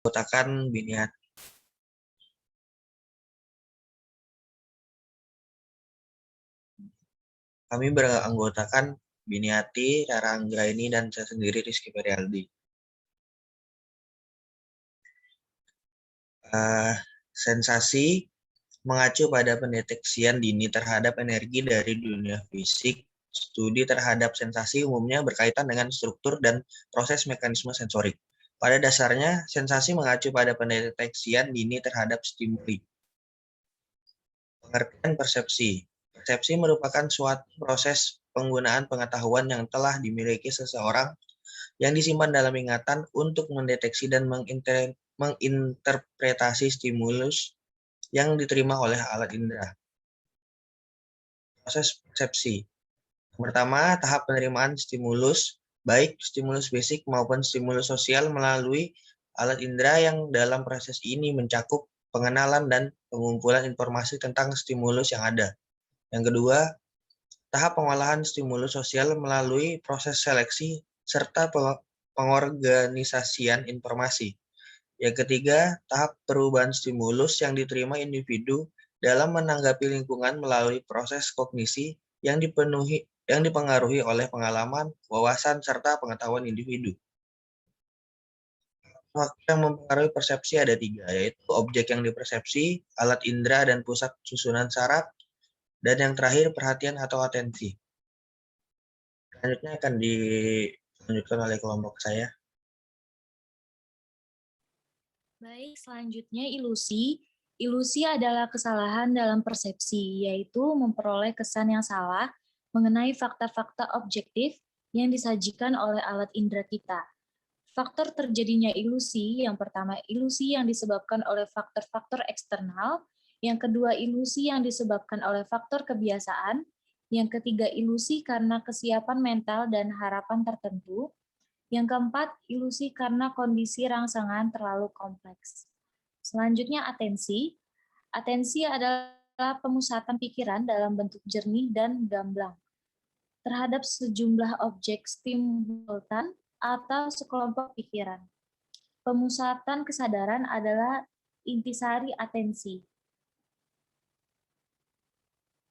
beranggotakan Biniati. Kami beranggotakan Biniati, Rara Anggraini, dan saya sendiri Rizky Ferialdi. Sensasi mengacu pada pendeteksian dini terhadap energi dari dunia fisik. Studi terhadap sensasi umumnya berkaitan dengan struktur dan proses mekanisme sensorik. Pada dasarnya, sensasi mengacu pada pendeteksian dini terhadap stimuli. Pengertian persepsi. Persepsi merupakan suatu proses penggunaan pengetahuan yang telah dimiliki seseorang yang disimpan dalam ingatan untuk mendeteksi dan menginterpretasi stimulus yang diterima oleh alat indera. Proses persepsi. Pertama, tahap penerimaan stimulus, baik stimulus fisik maupun stimulus sosial melalui alat indera yang dalam proses ini mencakup pengenalan dan pengumpulan informasi tentang stimulus yang ada. Yang kedua, tahap pengolahan stimulus sosial melalui proses seleksi serta pengorganisasian informasi. Yang ketiga, tahap perubahan stimulus yang diterima individu dalam menanggapi lingkungan melalui proses kognisi yang dipengaruhi oleh pengalaman, wawasan, serta pengetahuan individu. Faktor yang mempengaruhi persepsi ada 3, yaitu objek yang dipersepsi, alat indera dan pusat susunan saraf, dan yang terakhir perhatian atau atensi. Selanjutnya akan dilanjutkan oleh kelompok saya. Baik, selanjutnya ilusi. Ilusi adalah kesalahan dalam persepsi, yaitu memperoleh kesan yang salah mengenai fakta-fakta objektif yang disajikan oleh alat indera kita. Faktor terjadinya ilusi, yang pertama ilusi yang disebabkan oleh faktor-faktor eksternal, yang kedua ilusi yang disebabkan oleh faktor kebiasaan, yang ketiga ilusi karena kesiapan mental dan harapan tertentu, yang keempat ilusi karena kondisi rangsangan terlalu kompleks. Selanjutnya atensi. Atensi adalah pemusatan pikiran dalam bentuk jernih dan gamblang terhadap sejumlah objek stimulan atau sekelompok pikiran. Pemusatan kesadaran adalah intisari atensi.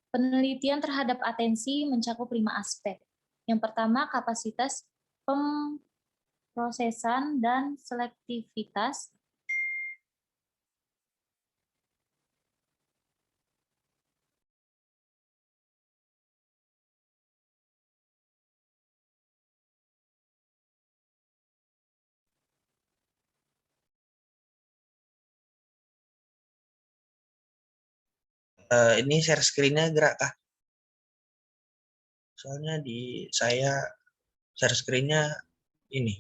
Penelitian terhadap atensi mencakup 5 aspek. Yang pertama, kapasitas pemrosesan dan selektivitas. Ini share screen-nya gerak kah? Soalnya di saya share screen-nya ini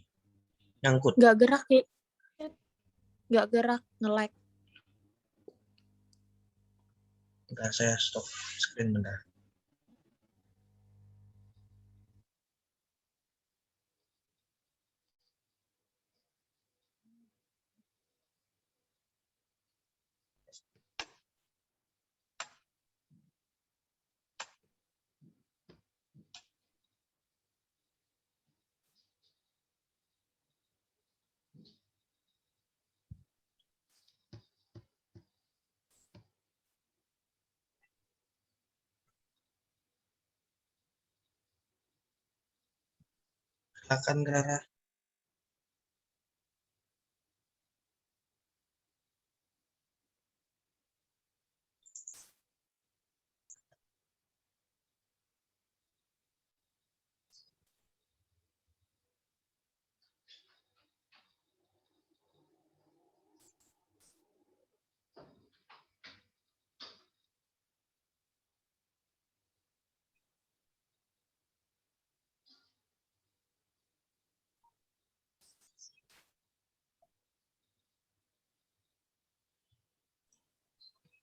nyangkut. Nggak gerak ya. Nggak gerak, nge-lag. Bentar, saya stop screen bentar. Silakan Rara.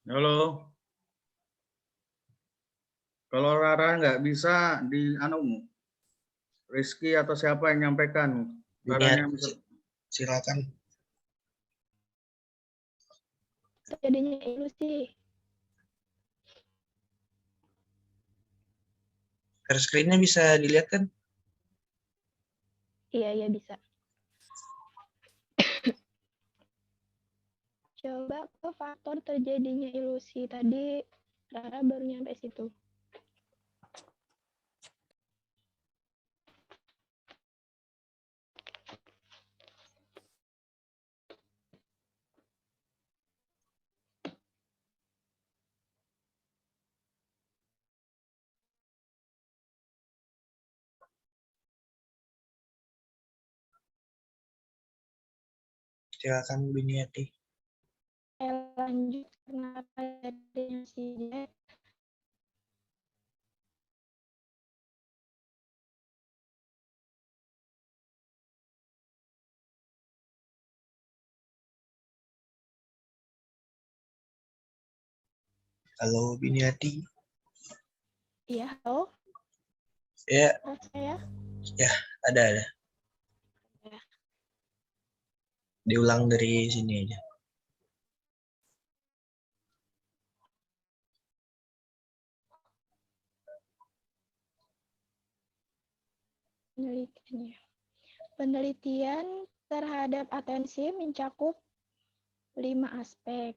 Halo. Kalau Rara nggak bisa di Rizky atau siapa yang nyampaikan? Silakan. Jadinya ilusi. Share screen-nya bisa dilihat kan? Iya, bisa. Coba ke faktor terjadinya ilusi. Tadi Rara baru nyampe situ. Silakan Biniati. Lanjut kenapa adanya si Jack. Halo Biniati. Iya, halo. Ya, Saya. ada. Ya. Diulang dari sini aja. Penelitian terhadap atensi mencakup 5 aspek.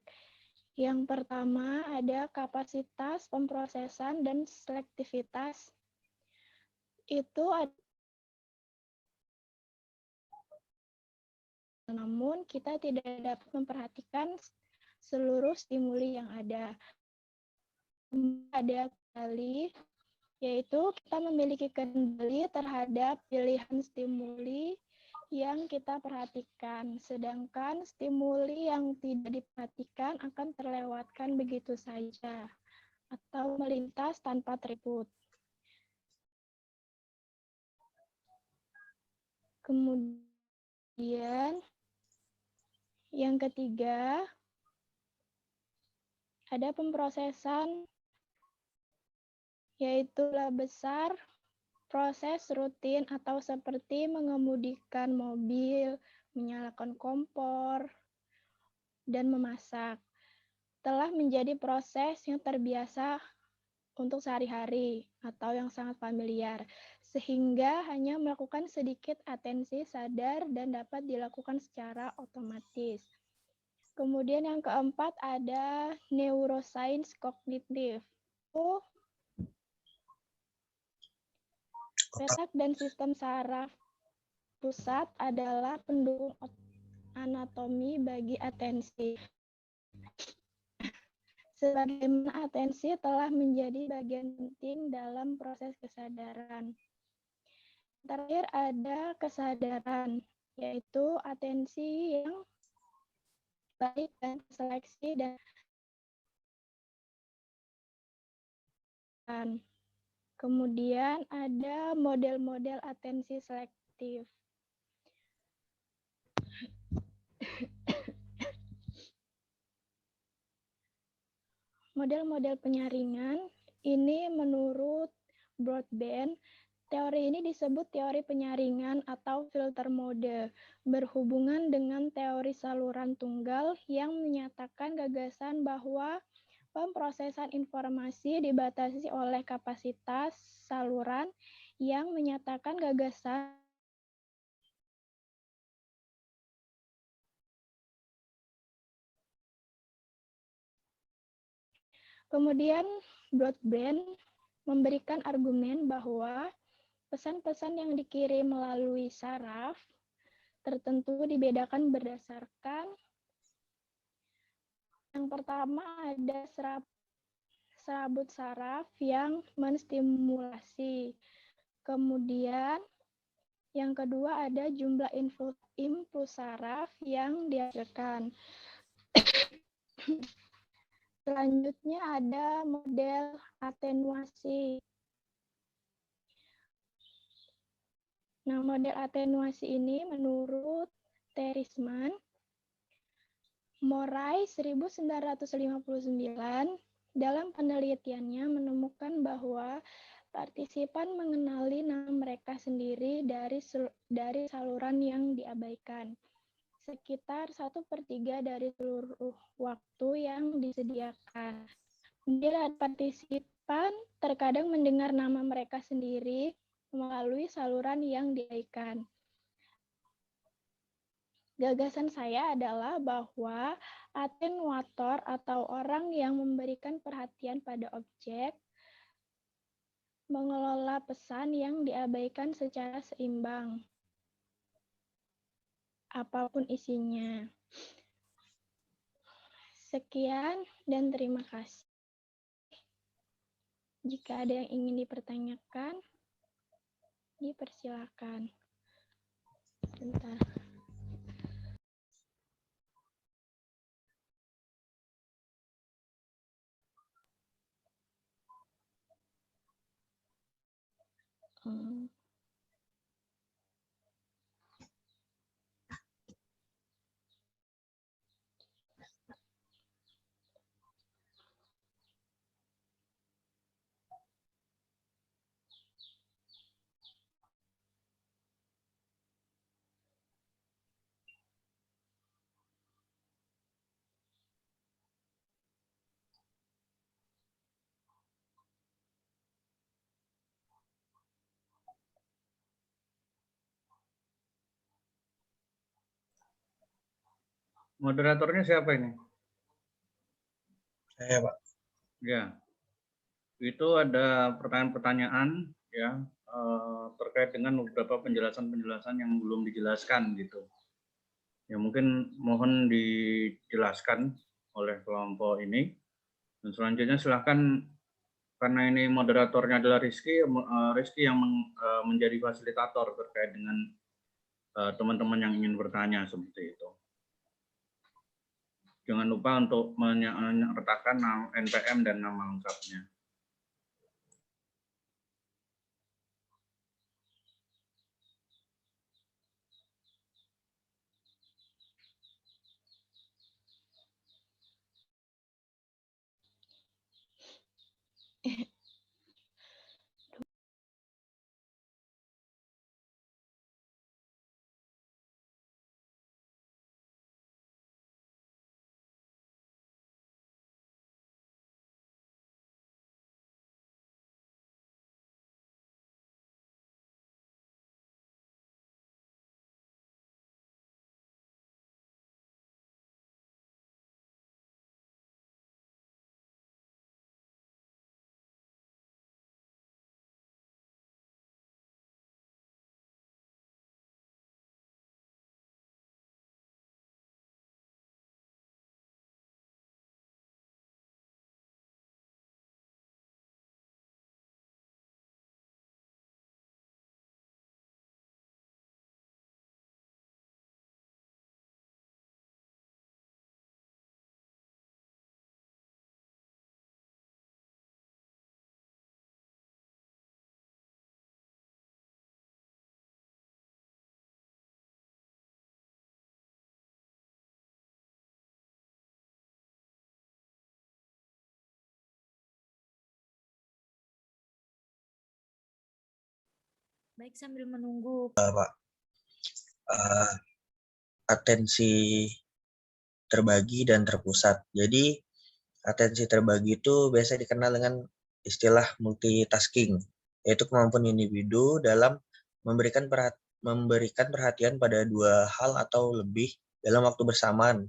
Yang pertama ada kapasitas pemrosesan dan selektivitas. Itu namun kita tidak dapat memperhatikan seluruh stimuli yang ada. Ada kali yaitu kita memiliki kendali terhadap pilihan stimuli yang kita perhatikan, sedangkan stimuli yang tidak diperhatikan akan terlewatkan begitu saja atau melintas tanpa triput. Kemudian yang ketiga ada pemrosesan, yaitu besar proses rutin atau seperti mengemudikan mobil, menyalakan kompor, dan memasak. Telah menjadi proses yang terbiasa untuk sehari-hari atau yang sangat familiar, sehingga hanya melakukan sedikit atensi sadar dan dapat dilakukan secara otomatis. Kemudian yang keempat ada neuroscience kognitif. Petak dan sistem saraf pusat adalah pendukung anatomi bagi atensi. Sebagaimana atensi telah menjadi bagian penting dalam proses kesadaran. Terakhir ada kesadaran, yaitu atensi yang baik dan seleksi dan kemudian ada model-model atensi selektif. Model-model penyaringan ini menurut Broadbent, teori ini disebut teori penyaringan atau filter mode, berhubungan dengan teori saluran tunggal yang menyatakan gagasan bahwa pemrosesan informasi dibatasi oleh kapasitas saluran yang menyatakan gagasan Kemudian Broadbent memberikan argumen bahwa pesan-pesan yang dikirim melalui saraf tertentu dibedakan berdasarkan yang pertama ada serabut saraf yang menstimulasi. Kemudian yang kedua ada jumlah impuls saraf yang dihasilkan. Selanjutnya ada model atenuasi. Nah, model atenuasi ini menurut Terisman, Moray 1959 dalam penelitiannya menemukan bahwa partisipan mengenali nama mereka sendiri dari saluran yang diabaikan. Sekitar 1/3 dari seluruh waktu yang disediakan. Kemudian partisipan terkadang mendengar nama mereka sendiri melalui saluran yang diabaikan. Gagasan saya adalah bahwa atenuator atau orang yang memberikan perhatian pada objek mengelola pesan yang diabaikan secara seimbang, apapun isinya. Sekian dan terima kasih. Jika ada yang ingin dipertanyakan, dipersilakan. Sebentar. Moderatornya siapa ini? Saya, Pak. Ya, itu ada pertanyaan-pertanyaan ya terkait dengan beberapa penjelasan-penjelasan yang belum dijelaskan gitu. Ya mungkin mohon dijelaskan oleh kelompok ini. Dan selanjutnya silahkan, karena ini moderatornya adalah Rizky, Rizky yang menjadi fasilitator terkait dengan teman-teman yang ingin bertanya seperti itu. Jangan lupa untuk menyertakan NPM dan nama lengkapnya. Baik, sambil menunggu. Pak. Atensi terbagi dan terpusat. Jadi atensi terbagi itu biasa dikenal dengan istilah multitasking, yaitu kemampuan individu dalam memberikan perhatian pada dua hal atau lebih dalam waktu bersamaan.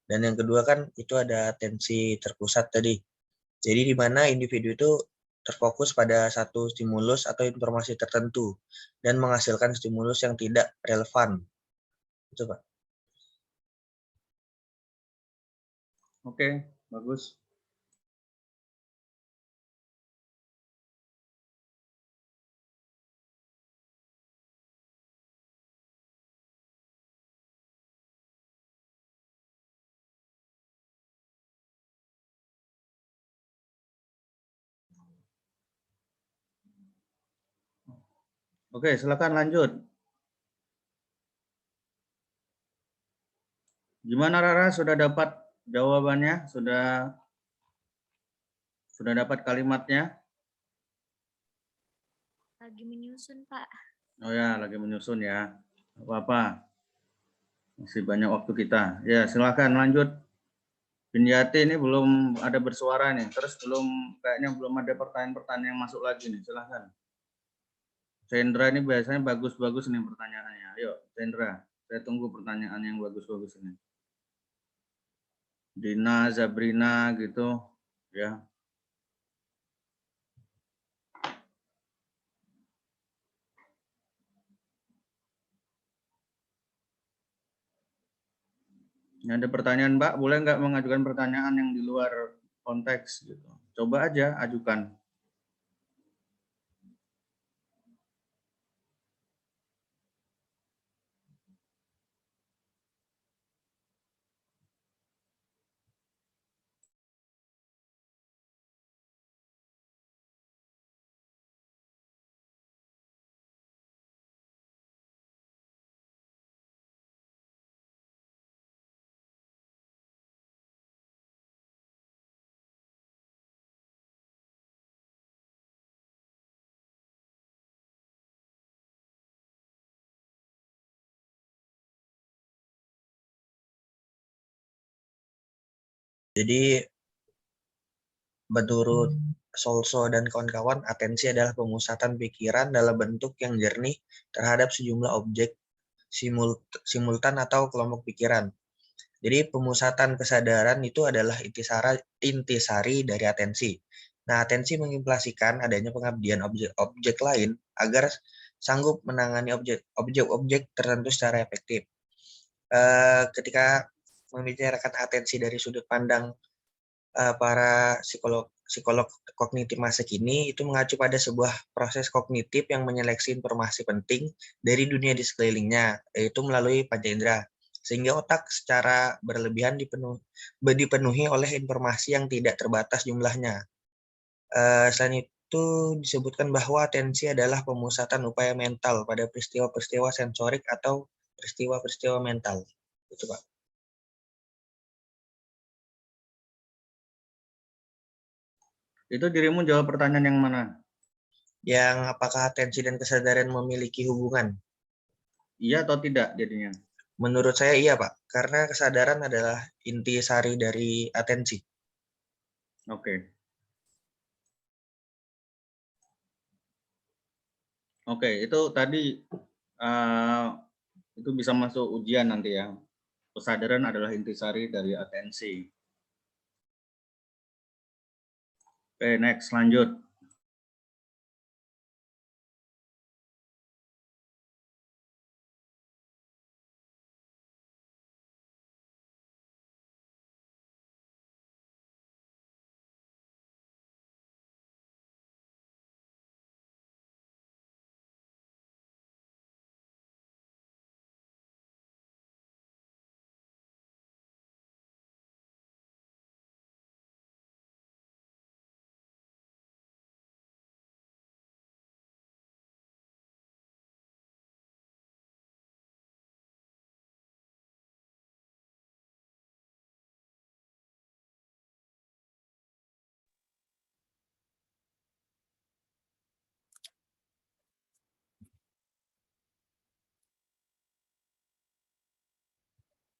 Dan yang kedua kan itu ada atensi terpusat tadi. Jadi di mana individu itu terfokus pada satu stimulus atau informasi tertentu dan menghasilkan stimulus yang tidak relevan. Itu, Pak. Oke, bagus. Oke, silakan lanjut. Gimana Rara, sudah dapat jawabannya? Sudah dapat kalimatnya? Lagi menyusun, Pak. Oh ya, lagi menyusun ya. Apa-apa. Masih banyak waktu kita. Ya, silakan lanjut. Pinjati ini belum ada bersuara nih. Terus kayaknya belum ada pertanyaan-pertanyaan yang masuk lagi nih. Silakan. Cendra ini biasanya bagus-bagus nih pertanyaannya. Ayo, Cendra. Saya tunggu pertanyaan yang bagus-bagus ini. Dina, Zabrina gitu ya. Ini ada pertanyaan, Mbak, boleh nggak mengajukan pertanyaan yang di luar konteks gitu. Coba aja ajukan. Jadi menurut Solso dan kawan-kawan, atensi adalah pemusatan pikiran dalam bentuk yang jernih terhadap sejumlah objek simultan atau kelompok pikiran. Jadi pemusatan kesadaran itu adalah intisari dari atensi. Nah, atensi mengimplikasikan adanya pengabdian objek lain agar sanggup menangani objek-objek tertentu secara efektif. Ketika membicarakan atensi dari sudut pandang para psikolog kognitif masa kini, itu mengacu pada sebuah proses kognitif yang menyeleksi informasi penting dari dunia di sekelilingnya, yaitu melalui panca indera, sehingga otak secara berlebihan dipenuhi oleh informasi yang tidak terbatas jumlahnya. Selain itu disebutkan bahwa atensi adalah pemusatan upaya mental pada peristiwa-peristiwa sensorik atau peristiwa-peristiwa mental. Itu, Pak. Itu dirimu jawab pertanyaan yang mana? Yang apakah atensi dan kesadaran memiliki hubungan? Iya atau tidak jadinya? Menurut saya iya, Pak. Karena kesadaran adalah inti sari dari atensi. Oke. Oke, itu tadi itu bisa masuk ujian nanti ya. Kesadaran adalah intisari dari atensi. Oke, next, lanjut.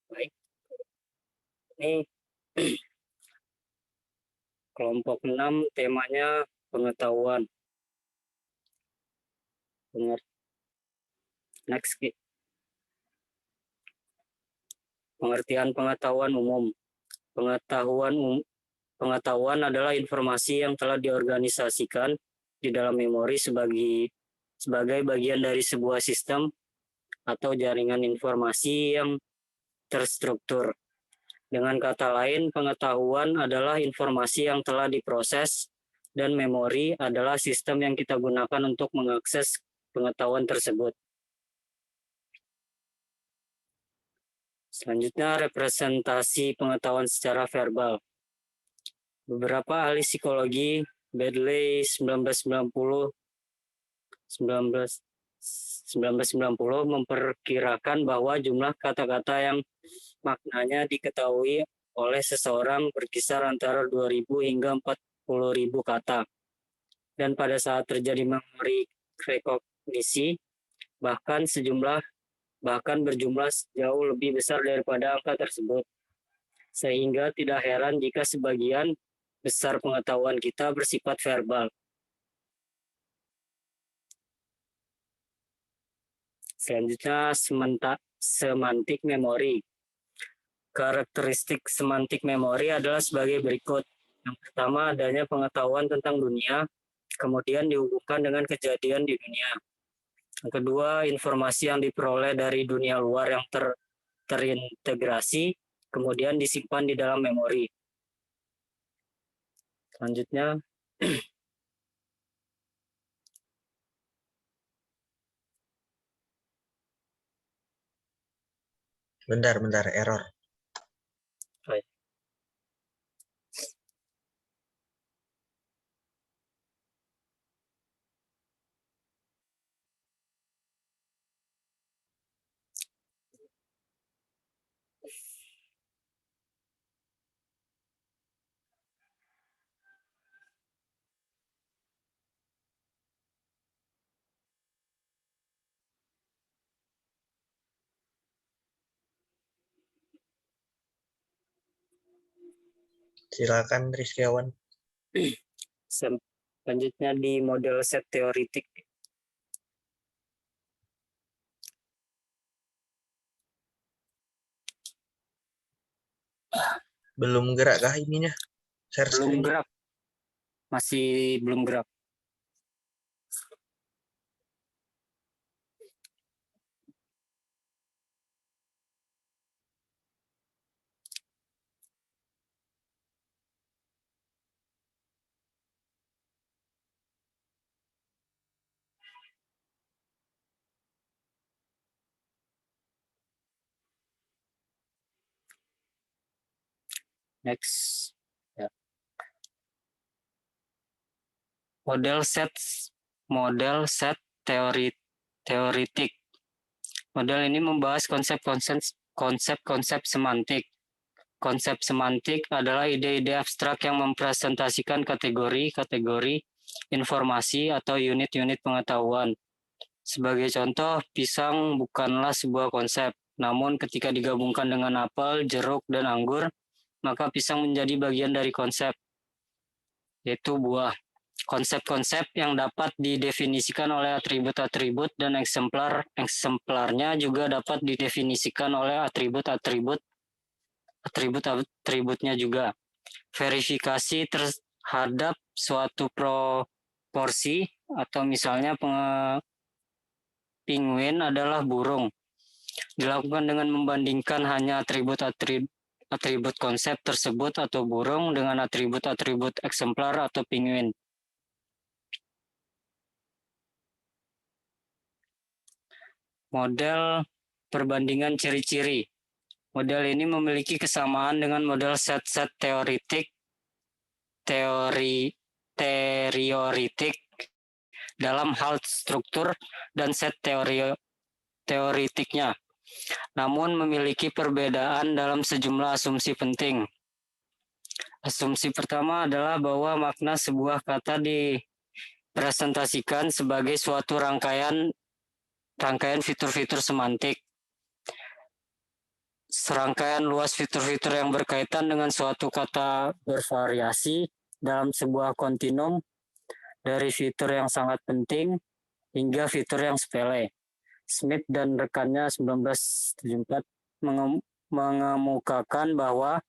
Baik, ini kelompok 6 temanya pengetahuan. Next, pengertian pengetahuan umum. Pengetahuan adalah informasi yang telah diorganisasikan di dalam memori sebagai bagian dari sebuah sistem atau jaringan informasi yang terstruktur. Dengan kata lain, pengetahuan adalah informasi yang telah diproses dan memori adalah sistem yang kita gunakan untuk mengakses pengetahuan tersebut. Selanjutnya, representasi pengetahuan secara verbal. Beberapa ahli psikologi, Bedley 1990 memperkirakan bahwa jumlah kata-kata yang maknanya diketahui oleh seseorang berkisar antara 2.000 hingga 40.000 kata. Dan pada saat terjadi memori rekognisi, bahkan berjumlah jauh lebih besar daripada angka tersebut. Sehingga tidak heran jika sebagian besar pengetahuan kita bersifat verbal. Selanjutnya, semantik memori. Karakteristik semantik memori adalah sebagai berikut. Yang pertama, adanya pengetahuan tentang dunia, kemudian dihubungkan dengan kejadian di dunia. Yang kedua, informasi yang diperoleh dari dunia luar yang terintegrasi, kemudian disimpan di dalam memori. Selanjutnya, Bentar, error. Silakan Rizkiawan. selanjutnya di model set teoritik. Belum gerak kah ininya? Share Belum screen. gerak. Masih belum gerak. Next. Ya. Model set teoritik. Model ini membahas konsep-konsep semantik. Konsep semantik adalah ide-ide abstrak yang mempresentasikan kategori-kategori informasi atau unit-unit pengetahuan. Sebagai contoh, pisang bukanlah sebuah konsep, namun ketika digabungkan dengan apel, jeruk, dan anggur, maka pisang menjadi bagian dari konsep, yaitu buah. Konsep-konsep yang dapat didefinisikan oleh atribut-atribut dan eksemplarnya juga dapat didefinisikan oleh atribut-atributnya juga. Verifikasi terhadap suatu proporsi atau misalnya penguin adalah burung dilakukan dengan membandingkan hanya atribut konsep tersebut atau burung dengan atribut-atribut eksemplar atau penguin. Model perbandingan ciri-ciri. Model ini memiliki kesamaan dengan model set-set teoritik dalam hal struktur dan set teoritiknya, namun memiliki perbedaan dalam sejumlah asumsi penting. Asumsi pertama adalah bahwa makna sebuah kata dipresentasikan sebagai suatu rangkaian fitur-fitur semantik. Serangkaian luas fitur-fitur yang berkaitan dengan suatu kata bervariasi dalam sebuah kontinum dari fitur yang sangat penting hingga fitur yang sepele. Smith dan rekannya 1974 mengemukakan bahwa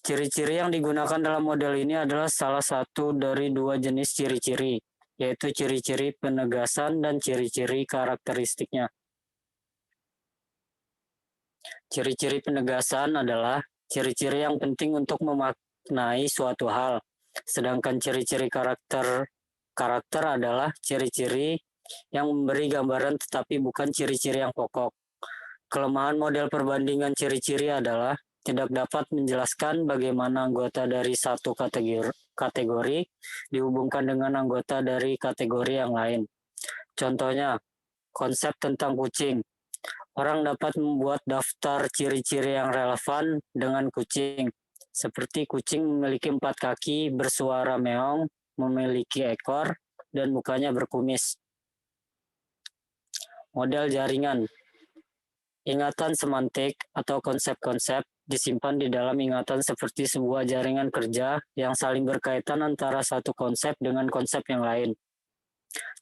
ciri-ciri yang digunakan dalam model ini adalah salah satu dari dua jenis ciri-ciri, yaitu ciri-ciri penegasan dan ciri-ciri karakteristiknya. Ciri-ciri penegasan adalah ciri-ciri yang penting untuk memaknai suatu hal, sedangkan ciri-ciri karakter adalah ciri-ciri yang memberi gambaran tetapi bukan ciri-ciri yang pokok. Kelemahan model perbandingan ciri-ciri adalah tidak dapat menjelaskan bagaimana anggota dari satu kategori dihubungkan dengan anggota dari kategori yang lain. Contohnya, konsep tentang kucing. Orang dapat membuat daftar ciri-ciri yang relevan dengan kucing, seperti kucing memiliki 4 kaki, bersuara meong, memiliki ekor, dan mukanya berkumis. Model jaringan. Ingatan semantik atau konsep-konsep disimpan di dalam ingatan seperti sebuah jaringan kerja yang saling berkaitan antara satu konsep dengan konsep yang lain.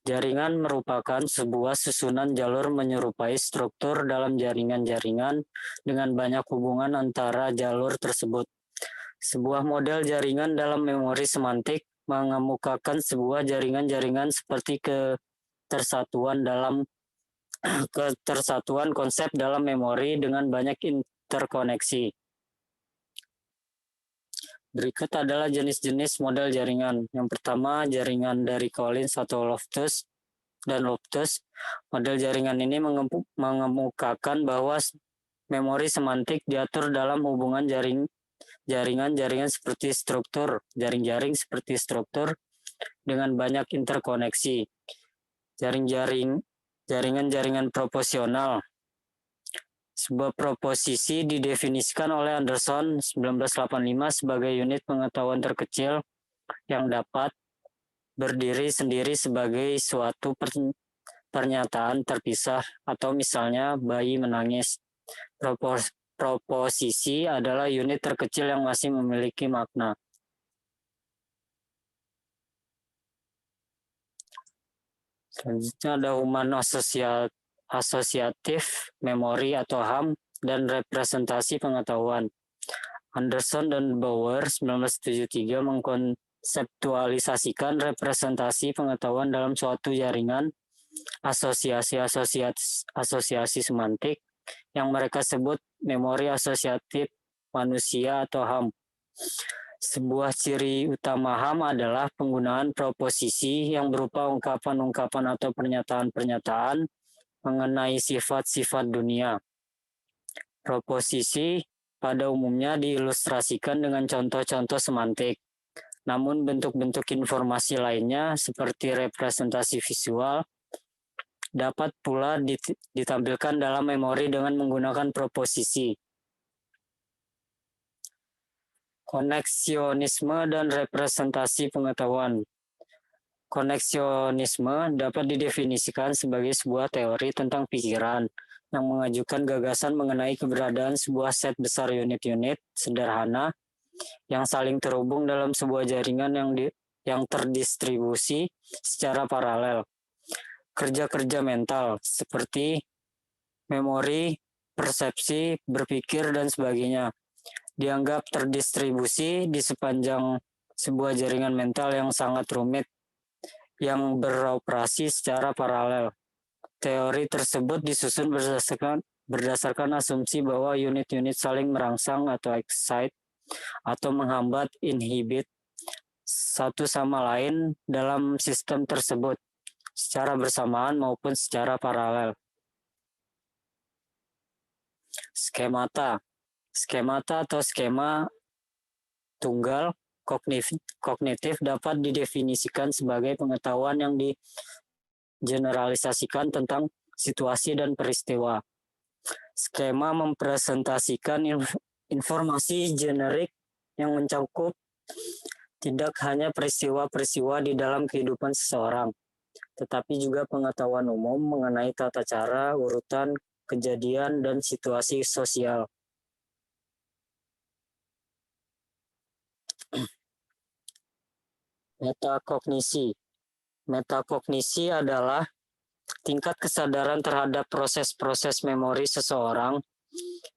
Jaringan merupakan sebuah susunan jalur menyerupai struktur dalam jaringan-jaringan dengan banyak hubungan antara jalur tersebut. Sebuah model jaringan dalam memori semantik mengemukakan sebuah jaringan-jaringan seperti ketersatuan konsep dalam memori dengan banyak interkoneksi. Berikut adalah jenis-jenis model jaringan. Yang pertama, jaringan dari Collins atau Loftus. Model jaringan ini mengemukakan bahwa memori semantik diatur dalam hubungan jaringan-jaringan seperti struktur, seperti struktur dengan banyak interkoneksi. Jaringan-jaringan proporsional. Sebuah proposisi didefinisikan oleh Anderson 1985 sebagai unit pengetahuan terkecil yang dapat berdiri sendiri sebagai suatu pernyataan terpisah atau misalnya bayi menangis. Proposisi adalah unit terkecil yang masih memiliki makna. Selanjutnya ada human asosiatif memori atau HAM dan representasi pengetahuan. Anderson dan Bauer 1973 mengkonseptualisasikan representasi pengetahuan dalam suatu jaringan asosiasi semantik yang mereka sebut memori asosiatif manusia atau HAM. Sebuah ciri utama HAM adalah penggunaan proposisi yang berupa ungkapan-ungkapan atau pernyataan-pernyataan mengenai sifat-sifat dunia. Proposisi pada umumnya diilustrasikan dengan contoh-contoh semantik. Namun bentuk-bentuk informasi lainnya seperti representasi visual dapat pula ditampilkan dalam memori dengan menggunakan proposisi. Koneksionisme dan representasi pengetahuan. Koneksionisme dapat didefinisikan sebagai sebuah teori tentang pikiran yang mengajukan gagasan mengenai keberadaan sebuah set besar unit-unit sederhana yang saling terhubung dalam sebuah jaringan yang terdistribusi secara paralel. Kerja-kerja mental seperti memori, persepsi, berpikir, dan sebagainya dianggap terdistribusi di sepanjang sebuah jaringan mental yang sangat rumit yang beroperasi secara paralel. Teori tersebut disusun berdasarkan asumsi bahwa unit-unit saling merangsang atau excite atau menghambat inhibit satu sama lain dalam sistem tersebut secara bersamaan maupun secara paralel. Skemata atau skema tunggal kognitif dapat didefinisikan sebagai pengetahuan yang digeneralisasikan tentang situasi dan peristiwa. Skema mempresentasikan informasi generik yang mencakup tidak hanya peristiwa-peristiwa di dalam kehidupan seseorang, tetapi juga pengetahuan umum mengenai tata cara, urutan, kejadian, dan situasi sosial. Metakognisi. Metakognisi adalah tingkat kesadaran terhadap proses-proses memori seseorang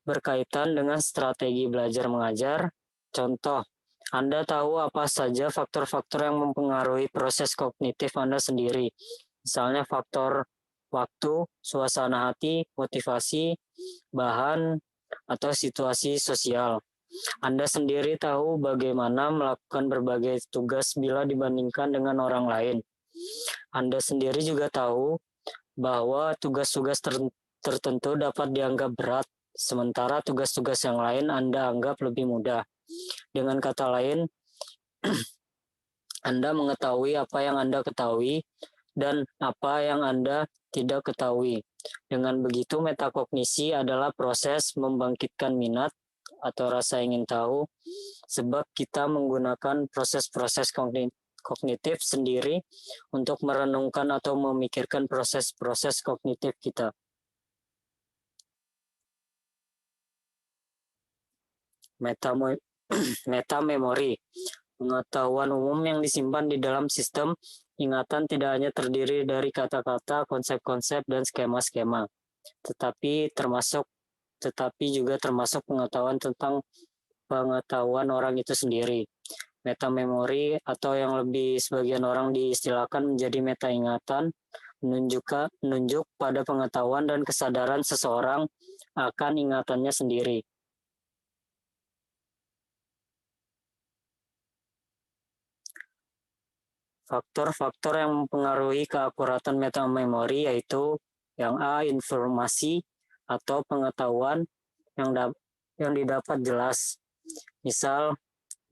berkaitan dengan strategi belajar mengajar. Contoh, Anda tahu apa saja faktor-faktor yang mempengaruhi proses kognitif Anda sendiri. Misalnya faktor waktu, suasana hati, motivasi, bahan, atau situasi sosial. Anda sendiri tahu bagaimana melakukan berbagai tugas bila dibandingkan dengan orang lain. Anda sendiri juga tahu bahwa tugas-tugas tertentu dapat dianggap berat, sementara tugas-tugas yang lain Anda anggap lebih mudah. Dengan kata lain, Anda mengetahui apa yang Anda ketahui dan apa yang Anda tidak ketahui. Dengan begitu, metakognisi adalah proses membangkitkan minat atau rasa ingin tahu, sebab kita menggunakan proses-proses kognitif sendiri untuk merenungkan atau memikirkan proses-proses kognitif kita. Metamemori, pengetahuan umum yang disimpan di dalam sistem ingatan tidak hanya terdiri dari kata-kata, konsep-konsep, dan skema-skema, tetapi juga termasuk pengetahuan tentang pengetahuan orang itu sendiri. Metamemori atau yang lebih sebagian orang diistilahkan menjadi meta ingatan menunjuk pada pengetahuan dan kesadaran seseorang akan ingatannya sendiri. Faktor-faktor yang mempengaruhi keakuratan metamemori yaitu yang A, informasi atau pengetahuan yang didapat jelas. Misal,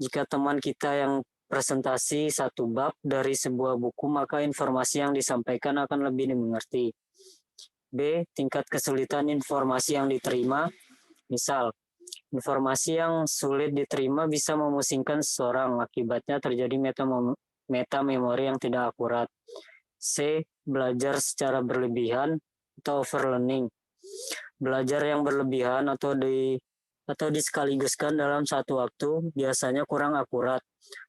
jika teman kita yang presentasi satu bab dari sebuah buku, maka informasi yang disampaikan akan lebih dimengerti. B, tingkat kesulitan informasi yang diterima. Misal, informasi yang sulit diterima bisa memusingkan seseorang, akibatnya terjadi metamemori yang tidak akurat. C, belajar secara berlebihan atau overlearning. Belajar yang berlebihan atau disekaligus,kan dalam satu waktu biasanya kurang akurat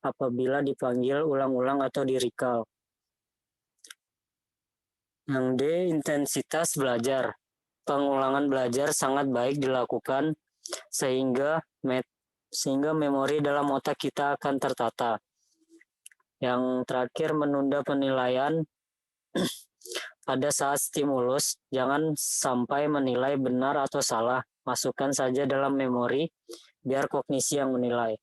apabila dipanggil ulang-ulang atau di-recall. Yang D, intensitas belajar. Pengulangan belajar sangat baik dilakukan sehingga memori dalam otak kita akan tertata. Yang terakhir, menunda penilaian pada saat stimulus. Jangan sampai menilai benar atau salah. Masukkan saja dalam memori, biar kognisi yang menilai.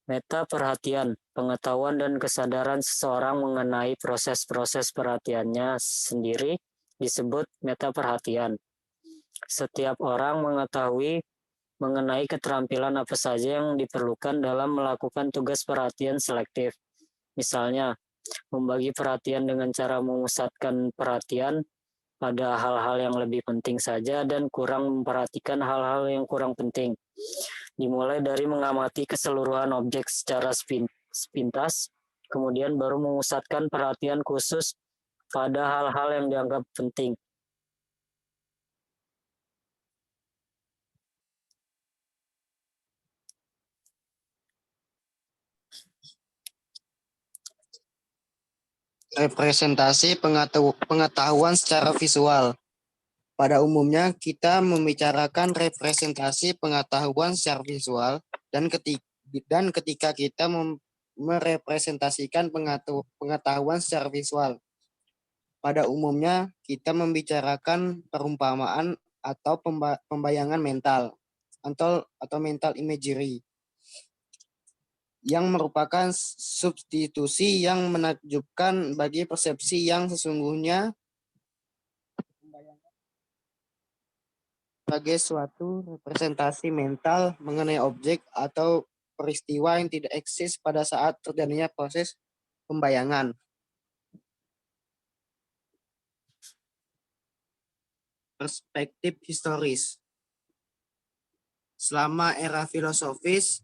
Meta perhatian, pengetahuan dan kesadaran seseorang mengenai proses-proses perhatiannya sendiri disebut meta perhatian. Setiap orang mengetahui mengenai keterampilan apa saja yang diperlukan dalam melakukan tugas perhatian selektif. Misalnya, membagi perhatian dengan cara memusatkan perhatian pada hal-hal yang lebih penting saja dan kurang memperhatikan hal-hal yang kurang penting. Dimulai dari mengamati keseluruhan objek secara sepintas, kemudian baru memusatkan perhatian khusus pada hal-hal yang dianggap penting. Representasi pengetahuan secara visual. Pada umumnya, kita membicarakan representasi pengetahuan secara visual dan ketika kita merepresentasikan pengetahuan secara visual. Pada umumnya, kita membicarakan perumpamaan atau pembayangan mental atau mental imagery yang merupakan substitusi yang menakjubkan bagi persepsi yang sesungguhnya sebagai suatu representasi mental mengenai objek atau peristiwa yang tidak eksis pada saat terjadinya proses pembayangan. Perspektif historis. Selama era filosofis,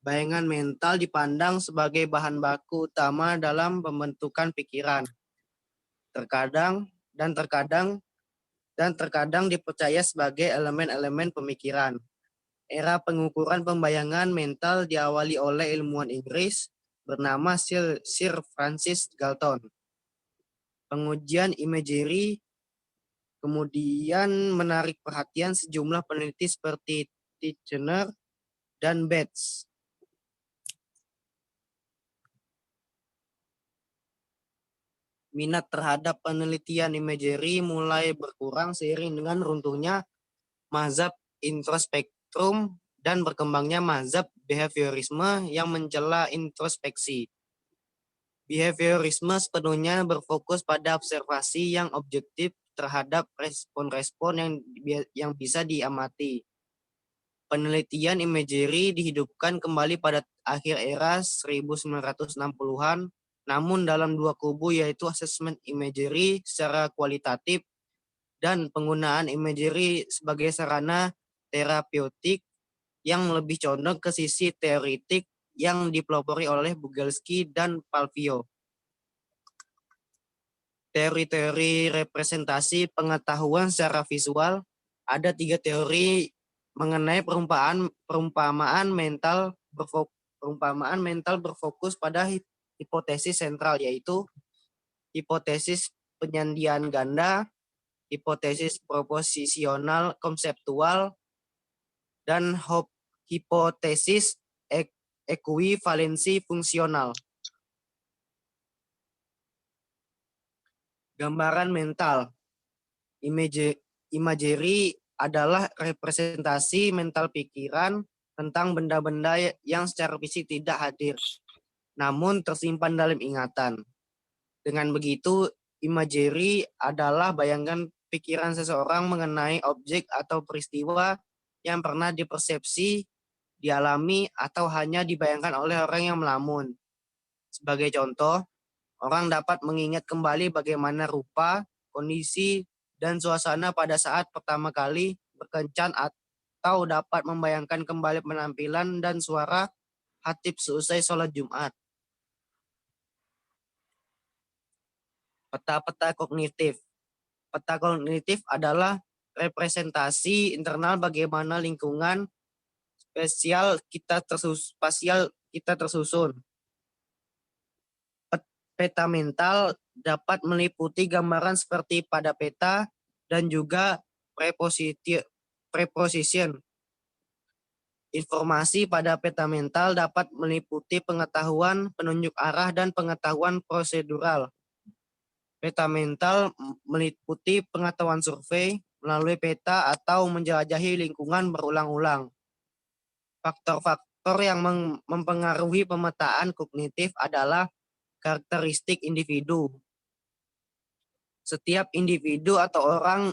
bayangan mental dipandang sebagai bahan baku utama dalam pembentukan pikiran. Terkadang dipercaya sebagai elemen-elemen pemikiran. Era pengukuran pembayangan mental diawali oleh ilmuwan Inggris bernama Sir Francis Galton. Pengujian imagery kemudian menarik perhatian sejumlah peneliti seperti Titchener dan Bates. Minat terhadap penelitian imagery mulai berkurang seiring dengan runtuhnya mazhab introspektrum dan berkembangnya mazhab behaviorisme yang mencela introspeksi. Behaviorisme sepenuhnya berfokus pada observasi yang objektif terhadap respon-respon yang bisa diamati. Penelitian imagery dihidupkan kembali pada akhir era 1960-an, namun dalam dua kubu, yaitu asesmen imagery secara kualitatif dan penggunaan imagery sebagai sarana terapeutik yang lebih condong ke sisi teoritik yang dipelopori oleh Bugelski dan Palvio. Teori-teori representasi pengetahuan secara visual. Ada 3 teori mengenai perumpamaan mental Perumpamaan mental berfokus pada hipotesis sentral, yaitu hipotesis penyandian ganda, hipotesis proposisional konseptual, dan hipotesis ekuivalensi fungsional. Gambaran mental. Imagery adalah representasi mental pikiran tentang benda-benda yang secara fisik tidak hadir, namun tersimpan dalam ingatan. Dengan begitu, imagery adalah bayangan pikiran seseorang mengenai objek atau peristiwa yang pernah dipersepsi, dialami, atau hanya dibayangkan oleh orang yang melamun. Sebagai contoh, orang dapat mengingat kembali bagaimana rupa, kondisi, dan suasana pada saat pertama kali berkencan, atau dapat membayangkan kembali penampilan dan suara khatib seusai sholat Jumat. Peta-peta kognitif. Peta kognitif adalah representasi internal bagaimana lingkungan spasial kita tersusun. Peta mental dapat meliputi gambaran seperti pada peta dan juga preposition. Informasi pada peta mental dapat meliputi pengetahuan, penunjuk arah, dan pengetahuan prosedural. Peta mental meliputi pengetahuan survei melalui peta atau menjelajahi lingkungan berulang-ulang. Faktor-faktor yang mempengaruhi pemetaan kognitif adalah karakteristik individu. Setiap individu atau orang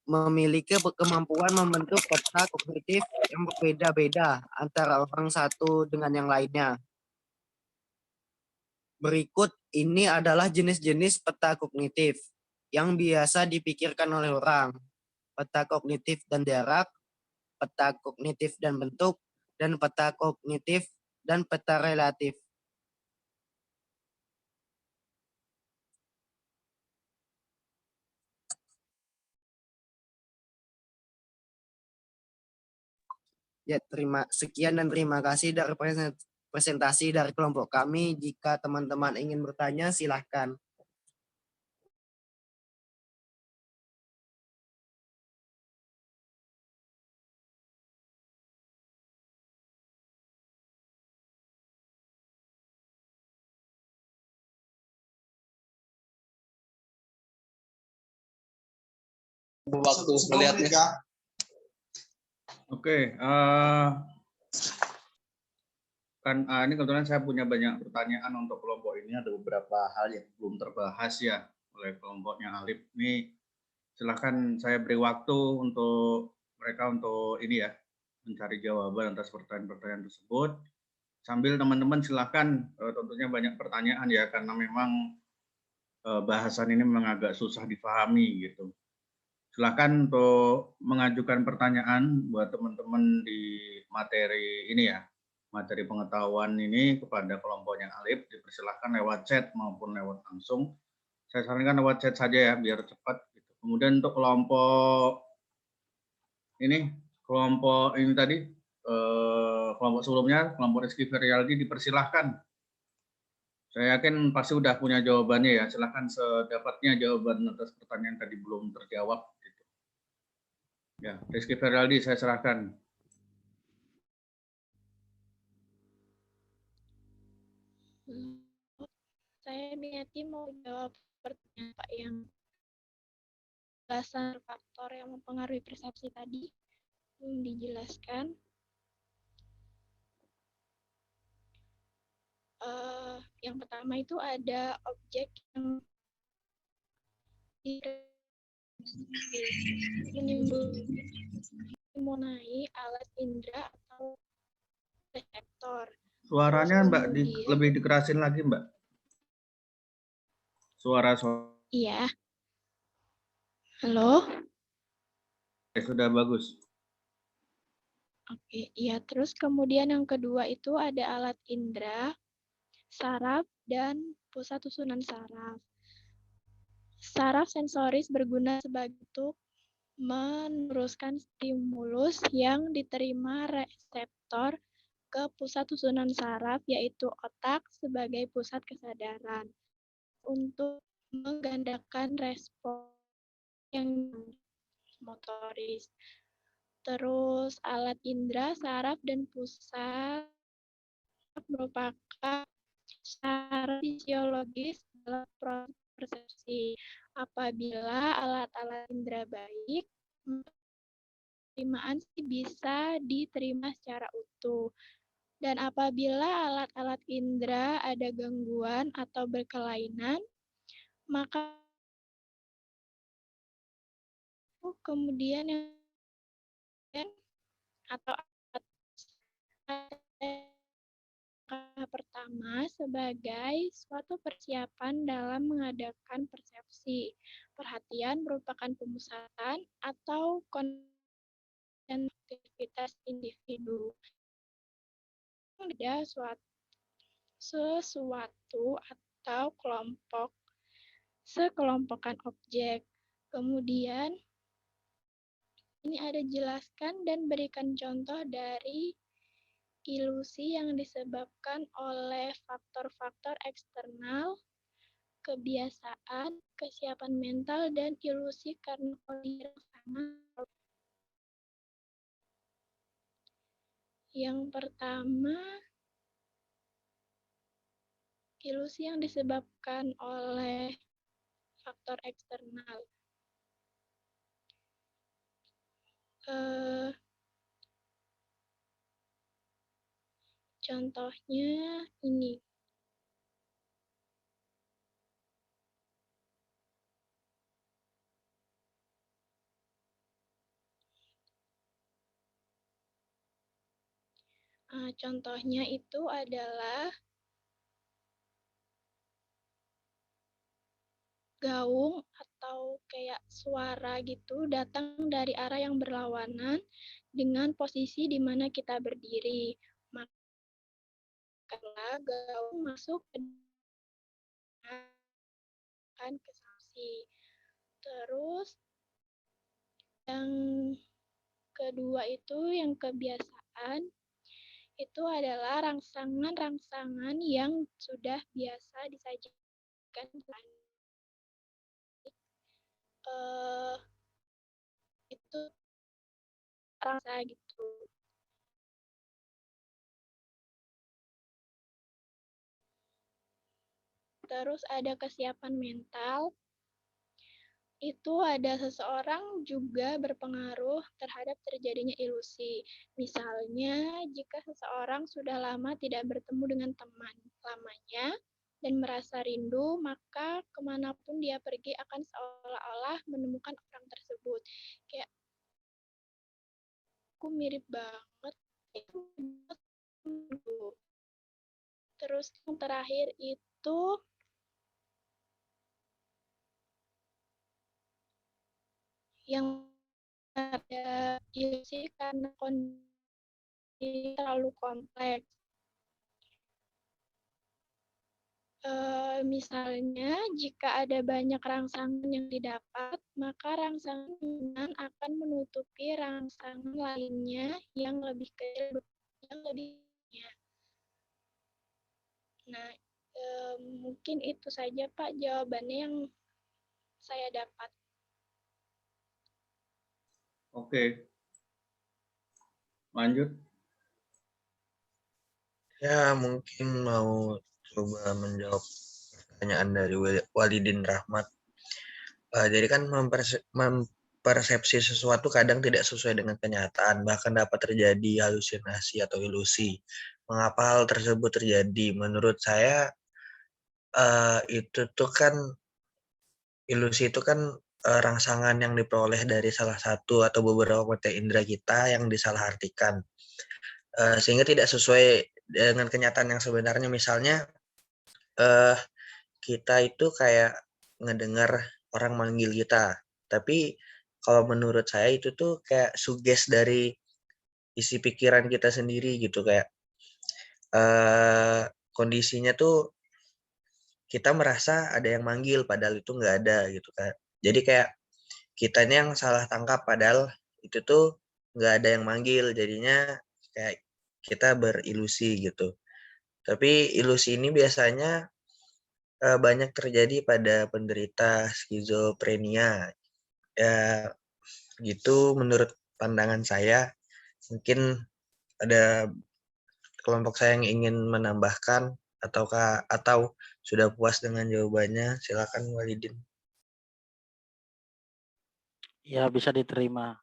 memiliki kemampuan membentuk peta kognitif yang berbeda-beda antara orang satu dengan yang lainnya. Berikut ini adalah jenis-jenis peta kognitif yang biasa dipikirkan oleh orang. Peta kognitif dan jarak, peta kognitif dan bentuk, dan peta kognitif dan peta relatif. Ya, sekian dan terima kasih dari presentasi dari kelompok kami. Jika teman-teman ingin bertanya, silahkan. Waktu melihatnya. Oke, ini kebetulan saya punya banyak pertanyaan untuk kelompok ini. Ada beberapa hal yang belum terbahas ya oleh kelompoknya Alif. Ini silahkan saya beri waktu untuk mereka untuk ini ya, mencari jawaban atas pertanyaan-pertanyaan tersebut. Sambil teman-teman silahkan, tentunya banyak pertanyaan ya, karena memang bahasan ini memang agak susah dipahami gitu. Silahkan untuk mengajukan pertanyaan buat teman-teman di materi ini ya, materi pengetahuan ini kepada kelompoknya Alif. Dipersilahkan lewat chat maupun lewat langsung. Saya sarankan lewat chat saja ya, biar cepat. Gitu. Kemudian untuk kelompok ini tadi, kelompok sebelumnya, kelompok Rizky Feryaldi, dipersilahkan. Saya yakin pasti udah punya jawabannya ya. Silahkan sedapatnya jawaban atas pertanyaan tadi belum terjawab. Gitu. Ya, Rizky Feryaldi, saya serahkan. Saya Miati mau jawab pertanyaan Pak yang belasan faktor yang mempengaruhi persepsi tadi belum dijelaskan. Yang pertama itu ada objek yang mengenai alat indera atau reseptor. Suaranya Mbak lebih dikerasin lagi Mbak. Suara. Iya. Halo. Sudah bagus. Oke, iya. Terus kemudian yang kedua itu ada alat indera, saraf, dan pusat susunan saraf. Saraf sensoris berguna sebagai meneruskan stimulus yang diterima reseptor ke pusat susunan saraf, yaitu otak sebagai pusat kesadaran, untuk menggandakan respon yang motoris. Terus alat indera, saraf, dan pusat merupakan secara fisiologis dalam proses persepsi. Apabila alat-alat indera baik, penerimaan bisa diterima secara utuh. Dan apabila alat-alat indera ada gangguan atau berkelainan, maka kemudian yang atau pertama sebagai suatu persiapan dalam mengadakan persepsi. Perhatian merupakan pemusatan atau aktivitas individu. Ada sesuatu atau sekelompokan objek. Kemudian ini ada jelaskan dan berikan contoh dari ilusi yang disebabkan oleh faktor-faktor eksternal, kebiasaan, kesiapan mental, dan ilusi karena kondisi sama. Yang pertama, ilusi yang disebabkan oleh faktor eksternal. Contohnya ini. Contohnya itu adalah gaung atau kayak suara gitu datang dari arah yang berlawanan dengan posisi di mana kita berdiri. Maka gaung masuk ke saksi. Terus yang kedua itu yang kebiasaan itu adalah rangsangan-rangsangan yang sudah biasa disajikan itu rasa gitu. Terus ada kesiapan mental. Itu ada seseorang juga berpengaruh terhadap terjadinya ilusi. Misalnya, jika seseorang sudah lama tidak bertemu dengan teman lamanya dan merasa rindu, maka kemanapun dia pergi akan seolah-olah menemukan orang tersebut. Kayak, aku mirip banget. Terus yang terakhir itu yang ada ilusi karena kondisi terlalu kompleks. Misalnya, jika ada banyak rangsangan yang didapat, maka rangsangan akan menutupi rangsangan lainnya yang lebih kecil, yang lebihnya. Nah, mungkin itu saja Pak jawabannya yang saya dapat. Oke. Lanjut. Ya, mungkin mau coba menjawab pertanyaan dari Walidin Rahmat. Jadi kan mempersepsi sesuatu kadang tidak sesuai dengan kenyataan, bahkan dapat terjadi halusinasi atau ilusi. Mengapa hal tersebut terjadi? Menurut saya, itu tuh kan ilusi itu kan rangsangan yang diperoleh dari salah satu atau beberapa mata indera kita yang disalahartikan, sehingga tidak sesuai dengan kenyataan yang sebenarnya. Misalnya kita itu kayak ngedengar orang manggil kita, tapi kalau menurut saya itu tuh kayak suges dari isi pikiran kita sendiri gitu, kayak kondisinya tuh kita merasa ada yang manggil padahal itu nggak ada gitu kan. Jadi kayak kitanya yang salah tangkap padahal itu tuh nggak ada yang manggil, jadinya kayak kita berilusi gitu. Tapi ilusi ini biasanya banyak terjadi pada penderita skizofrenia. Ya, gitu menurut pandangan saya. Mungkin ada kelompok saya yang ingin menambahkan atau sudah puas dengan jawabannya, silakan Walidin. Ya, bisa diterima.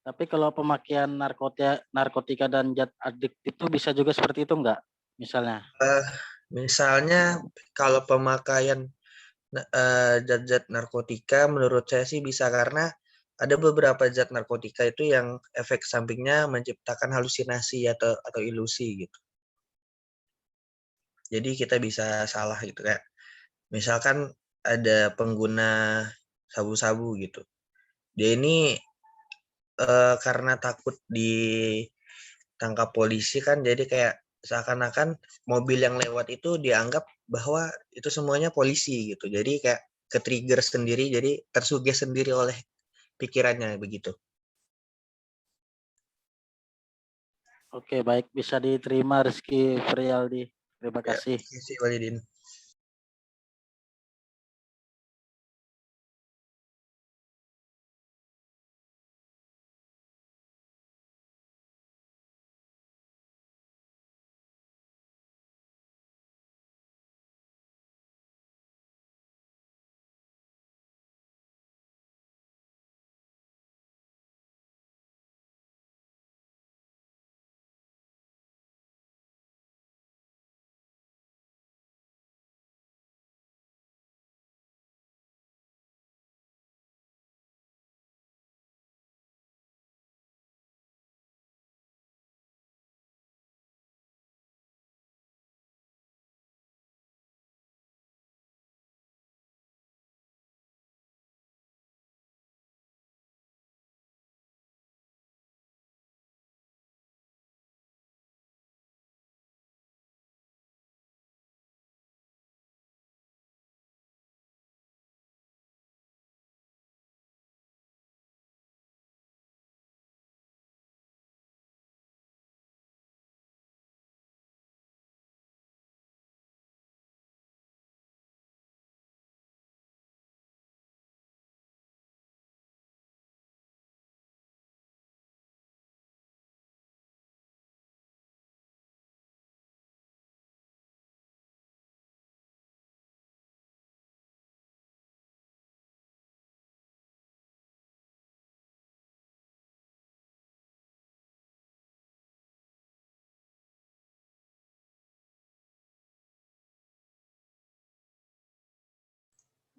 Tapi kalau pemakaian narkotika dan zat adiktif itu bisa juga seperti itu enggak? Misalnya. Misalnya kalau pemakaian zat-zat narkotika menurut saya sih bisa, karena ada beberapa zat narkotika itu yang efek sampingnya menciptakan halusinasi atau ilusi gitu. Jadi kita bisa salah gitu, kayak misalkan ada pengguna sabu-sabu gitu. Dia ini karena takut ditangkap polisi kan, jadi kayak seakan-akan mobil yang lewat itu dianggap bahwa itu semuanya polisi gitu. Jadi kayak ke-trigger sendiri, jadi tersugesti sendiri oleh pikirannya begitu. Oke, baik, bisa diterima Rizky Frialdi. Terima kasih. Terima kasih Walidin.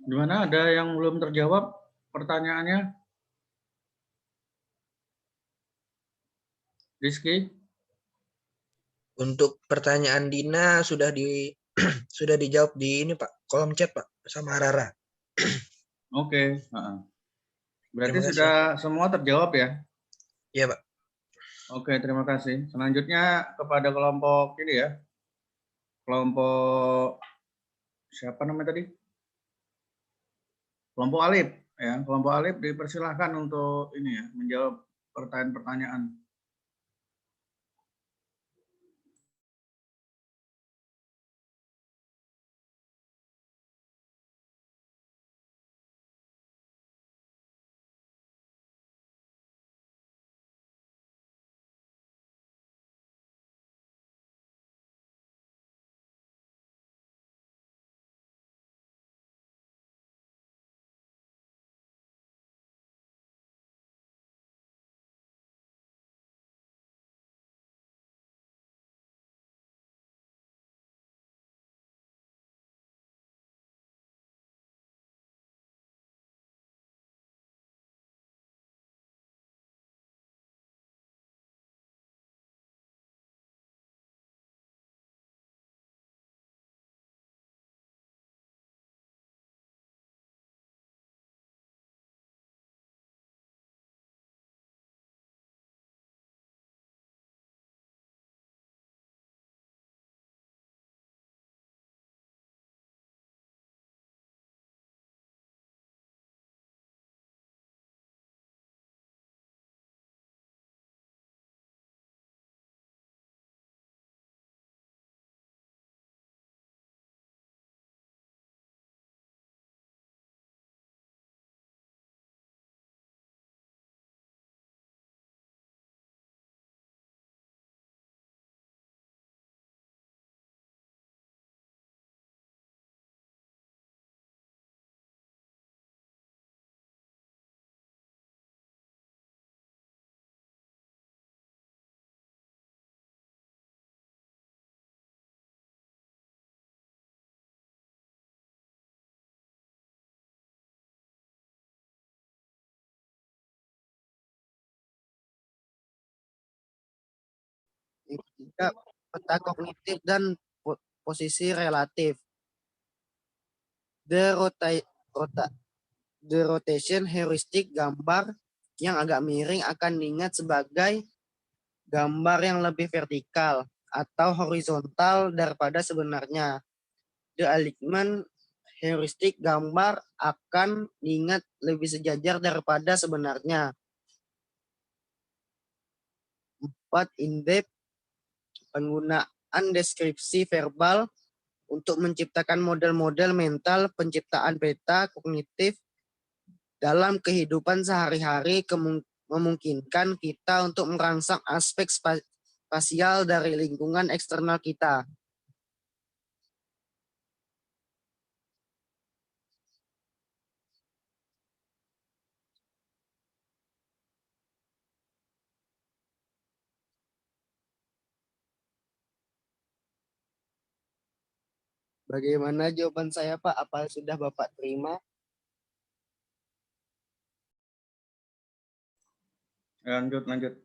Gimana, ada yang belum terjawab pertanyaannya? Rizky? Untuk pertanyaan Dina sudah dijawab di ini Pak, kolom chat Pak, sama Rara. Oke. Berarti Terima kasih. sudah semua terjawab ya? Iya Pak. Oke, terima kasih. Selanjutnya kepada kelompok ini ya. Kelompok siapa namanya tadi? Kelompok Alif ya. Kelompok Alif dipersilahkan untuk ini ya, menjawab pertanyaan-pertanyaan. Yang ketiga, peta kognitif dan posisi relatif. The rotation heuristic, gambar yang agak miring akan diingat sebagai gambar yang lebih vertikal atau horizontal daripada sebenarnya. The alignment heuristic, gambar akan diingat lebih sejajar daripada sebenarnya. 4. In-depth, penggunaan deskripsi verbal untuk menciptakan model-model mental penciptaan peta kognitif dalam kehidupan sehari-hari memungkinkan kita untuk merangsang aspek spasial dari lingkungan eksternal kita. Bagaimana jawaban saya, Pak? Apa sudah Bapak terima? Lanjut, lanjut.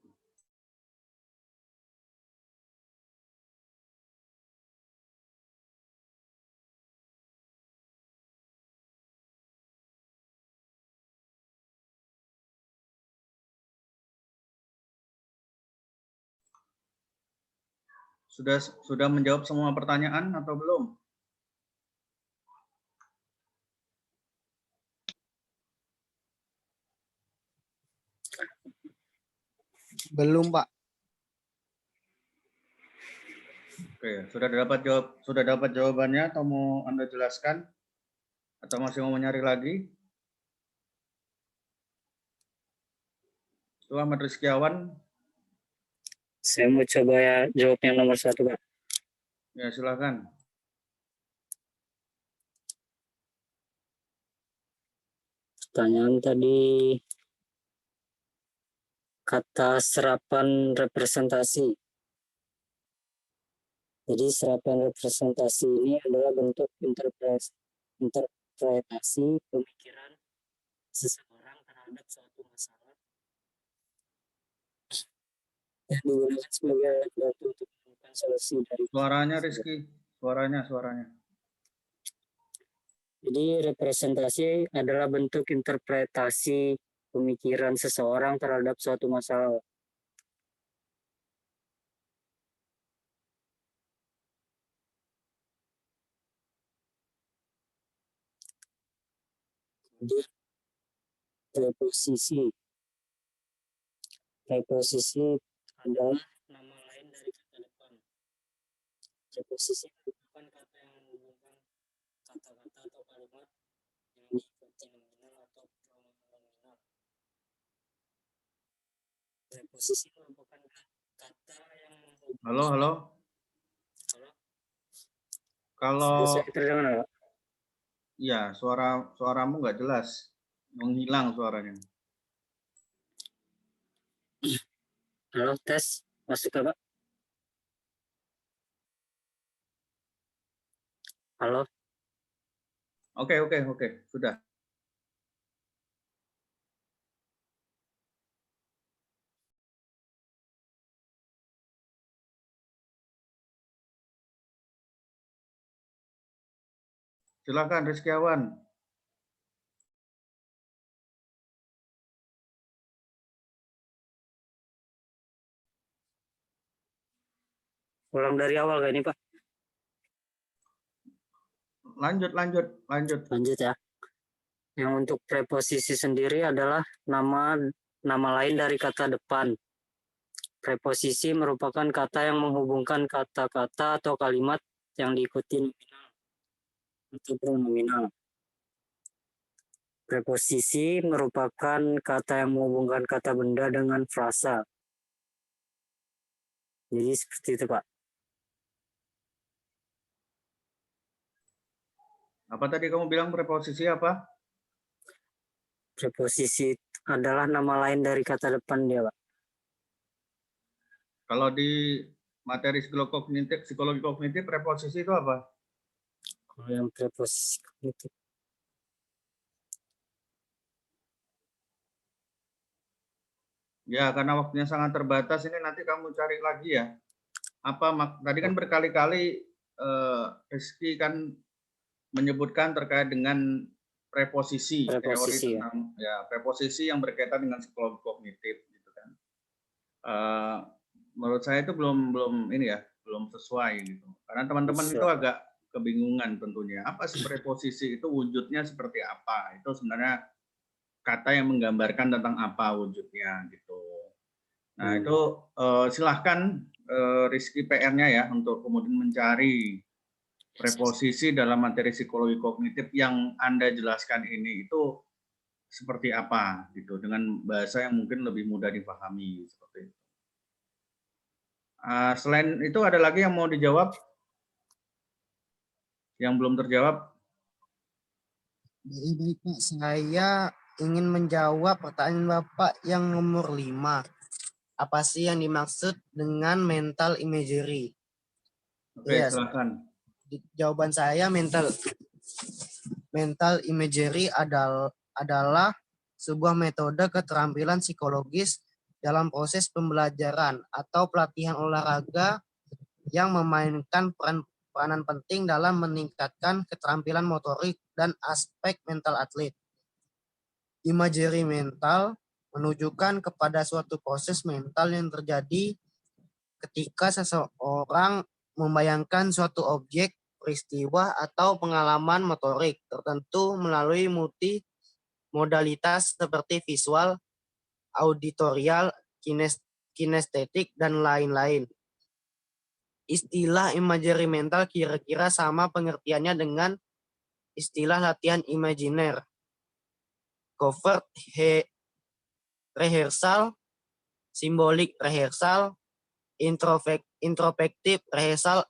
Sudah menjawab semua pertanyaan atau belum? Belum, Pak. Oke, sudah dapat jawabannya atau mau Anda jelaskan? Atau masih mau mencari lagi? Itu Ahmad Rizkiawan. Saya mau coba ya jawab yang nomor 1, Pak. Ya, silakan. Pertanyaan tadi kata serapan representasi. Jadi serapan representasi ini adalah bentuk interpretasi pemikiran seseorang terhadap suatu masalah yang digunakan sebagai alat bantu untuk menemukan solusi dari Suaranya Rizky, suaranya. Jadi representasi adalah bentuk interpretasi pemikiran seseorang terhadap suatu masalah. Kemudian preposisi. Preposisi adalah nama lain dari kata depan. Preposisi merupakan kata yang menghubungkan kata-kata atau kalimat yang diikuti nominal atau pronominal. Preposisi merupakan kata yang menghubungkan. Halo. Halo? Kalau Saya terdengar nggak? ya suaramu nggak jelas, menghilang suaranya. Halo, tes. Masuk ke Pak? Halo? Oke, sudah. Silakan Rizkiawan. Ulang dari awal gak ini, Pak? Lanjut. Lanjut ya. Yang untuk preposisi sendiri adalah nama lain dari kata depan. Preposisi merupakan kata yang menghubungkan kata-kata atau kalimat yang diikuti nominal atau pronominal. Preposisi merupakan kata yang menghubungkan kata benda dengan frasa. Jadi seperti itu, Pak. Apa tadi kamu bilang preposisi apa? Preposisi adalah nama lain dari kata depan dia, Pak. Kalau di materi psikologi kognitif preposisi itu apa? Kalau yang preposisi kognitif. Ya, karena waktunya sangat terbatas ini nanti kamu cari lagi ya. tadi kan berkali-kali Rizky kan menyebutkan terkait dengan preposisi, teori Preposisi, ya. tentang preposisi yang berkaitan dengan psikologi kognitif gitu kan. Menurut saya itu belum sesuai gitu. Karena teman-teman itu agak kebingungan tentunya. Apa sih preposisi itu, wujudnya seperti apa? Itu sebenarnya kata yang menggambarkan tentang apa wujudnya gitu. Nah, itu silahkan Rizky PR-nya ya untuk kemudian mencari preposisi dalam materi psikologi kognitif yang Anda jelaskan ini itu seperti apa gitu, dengan bahasa yang mungkin lebih mudah dipahami seperti itu. Selain itu ada lagi yang mau dijawab? Yang belum terjawab? Baik Pak, saya ingin menjawab pertanyaan Bapak yang nomor 5. Apa sih yang dimaksud dengan mental imagery? Oke, silakan. Jawaban saya mental imagery adalah sebuah metode keterampilan psikologis dalam proses pembelajaran atau pelatihan olahraga yang memainkan peranan penting dalam meningkatkan keterampilan motorik dan aspek mental atlet. Imagery mental menunjukkan kepada suatu proses mental yang terjadi ketika seseorang membayangkan suatu objek, peristiwa, atau pengalaman motorik tertentu melalui modalitas seperti visual, auditorial, kinestetik, dan lain-lain. Istilah imagery mental kira-kira sama pengertiannya dengan istilah latihan imajiner, covert rehearsal, symbolic rehearsal, introspektif rehearsal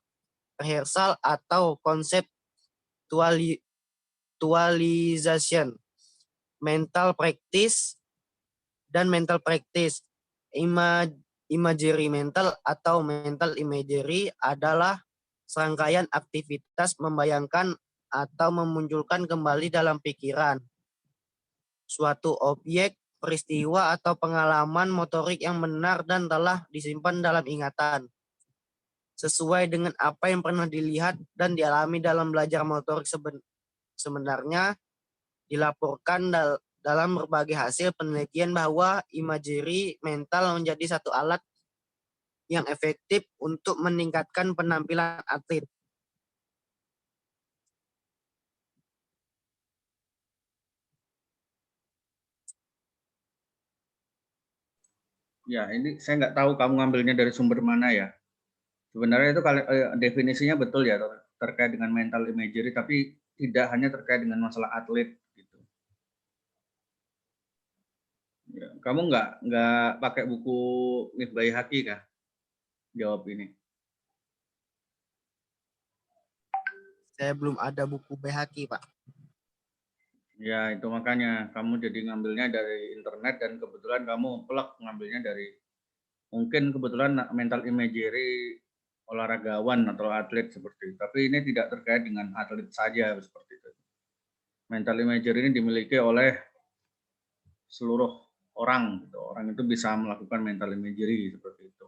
atau conceptualization, mental practice, dan mental practice. Imagery mental atau mental imagery adalah serangkaian aktivitas membayangkan atau memunculkan kembali dalam pikiran suatu objek, peristiwa, atau pengalaman motorik yang benar dan telah disimpan dalam ingatan, sesuai dengan apa yang pernah dilihat dan dialami dalam belajar motorik sebenarnya. Dilaporkan dalam berbagai hasil penelitian bahwa imagery mental menjadi satu alat yang efektif untuk meningkatkan penampilan atlet. Ya, ini saya nggak tahu kamu ngambilnya dari sumber mana ya. Sebenarnya itu definisinya betul ya terkait dengan mental imagery, tapi tidak hanya terkait dengan masalah atlet gitu. Ya, kamu nggak pakai buku Mifbah Haki kah? Jawab ini. Saya belum ada buku BHQ, Pak. Ya, itu makanya kamu jadi ngambilnya dari internet dan kebetulan kamu plek ngambilnya dari, mungkin kebetulan mental imagery olahragawan atau atlet seperti itu. Tapi ini tidak terkait dengan atlet saja seperti itu. Mental imagery ini dimiliki oleh seluruh orang. Gitu. Orang itu bisa melakukan mental imagery seperti itu.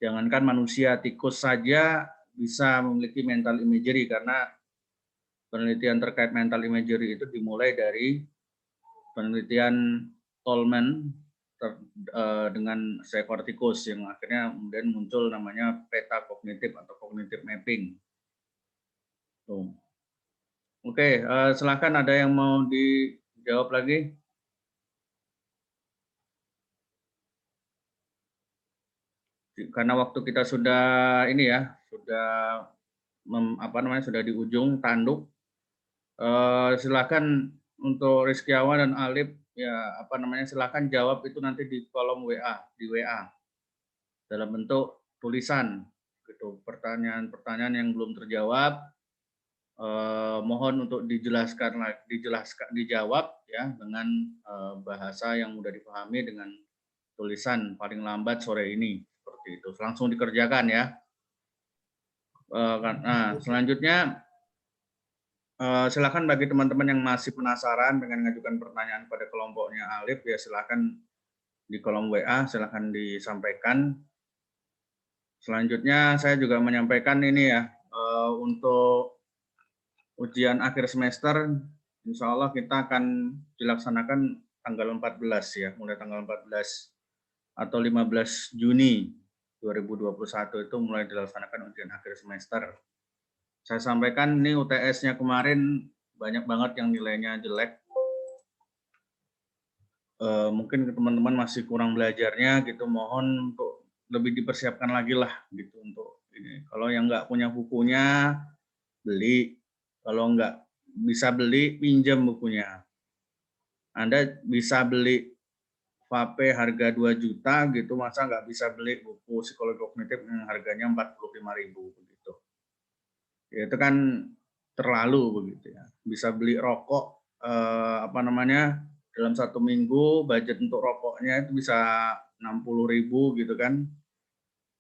Jangankan manusia, tikus saja bisa memiliki mental imagery karena penelitian terkait mental imagery itu dimulai dari penelitian Tolman dengan seekor tikus yang akhirnya kemudian muncul namanya peta kognitif atau cognitive mapping. Tuh. Oke, silakan ada yang mau dijawab lagi? Karena waktu kita sudah ini ya, sudah di ujung tanduk. Silakan untuk Rizkyawan dan Alif ya silakan jawab itu nanti di kolom WA, di WA dalam bentuk tulisan gitu. Pertanyaan yang belum terjawab mohon untuk dijawab ya dengan bahasa yang mudah dipahami dengan tulisan paling lambat sore ini seperti itu. Langsung dikerjakan ya. Nah, selanjutnya silakan bagi teman-teman yang masih penasaran dengan mengajukan pertanyaan pada kelompoknya Alif ya silakan di kolom WA silakan disampaikan. Selanjutnya saya juga menyampaikan ini ya, untuk ujian akhir semester, insya Allah kita akan dilaksanakan tanggal 14 ya, mulai tanggal 14 atau 15 Juni 2021 itu mulai dilaksanakan ujian akhir semester. Saya sampaikan ini UTS-nya kemarin banyak banget yang nilainya jelek. Mungkin teman-teman masih kurang belajarnya gitu, mohon untuk lebih dipersiapkan lagi lah gitu untuk ini. Kalau yang nggak punya bukunya, beli. Kalau nggak bisa beli, pinjam bukunya. Anda bisa beli vape harga 2 juta gitu, masa nggak bisa beli buku psikologi kognitif yang harganya 45.000 begitu. Ya, itu kan terlalu begitu ya. Bisa beli rokok dalam 1 minggu budget untuk rokoknya itu bisa 60.000 gitu kan.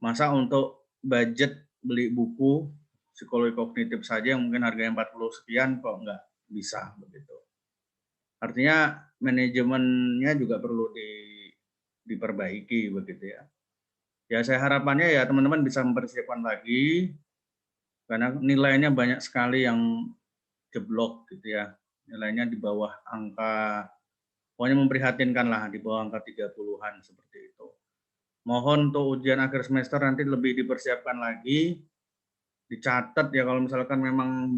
Masa untuk budget beli buku psikologi kognitif saja yang mungkin harganya 40 sekian kok nggak bisa begitu. Artinya manajemennya juga perlu diperbaiki begitu ya. Ya saya harapannya ya teman-teman bisa mempersiapkan lagi karena nilainya banyak sekali yang jeblok gitu ya. Nilainya di bawah angka, pokoknya memprihatinkan lah, di bawah angka 30-an seperti itu. Mohon untuk ujian akhir semester nanti lebih dipersiapkan lagi, dicatat ya kalau misalkan memang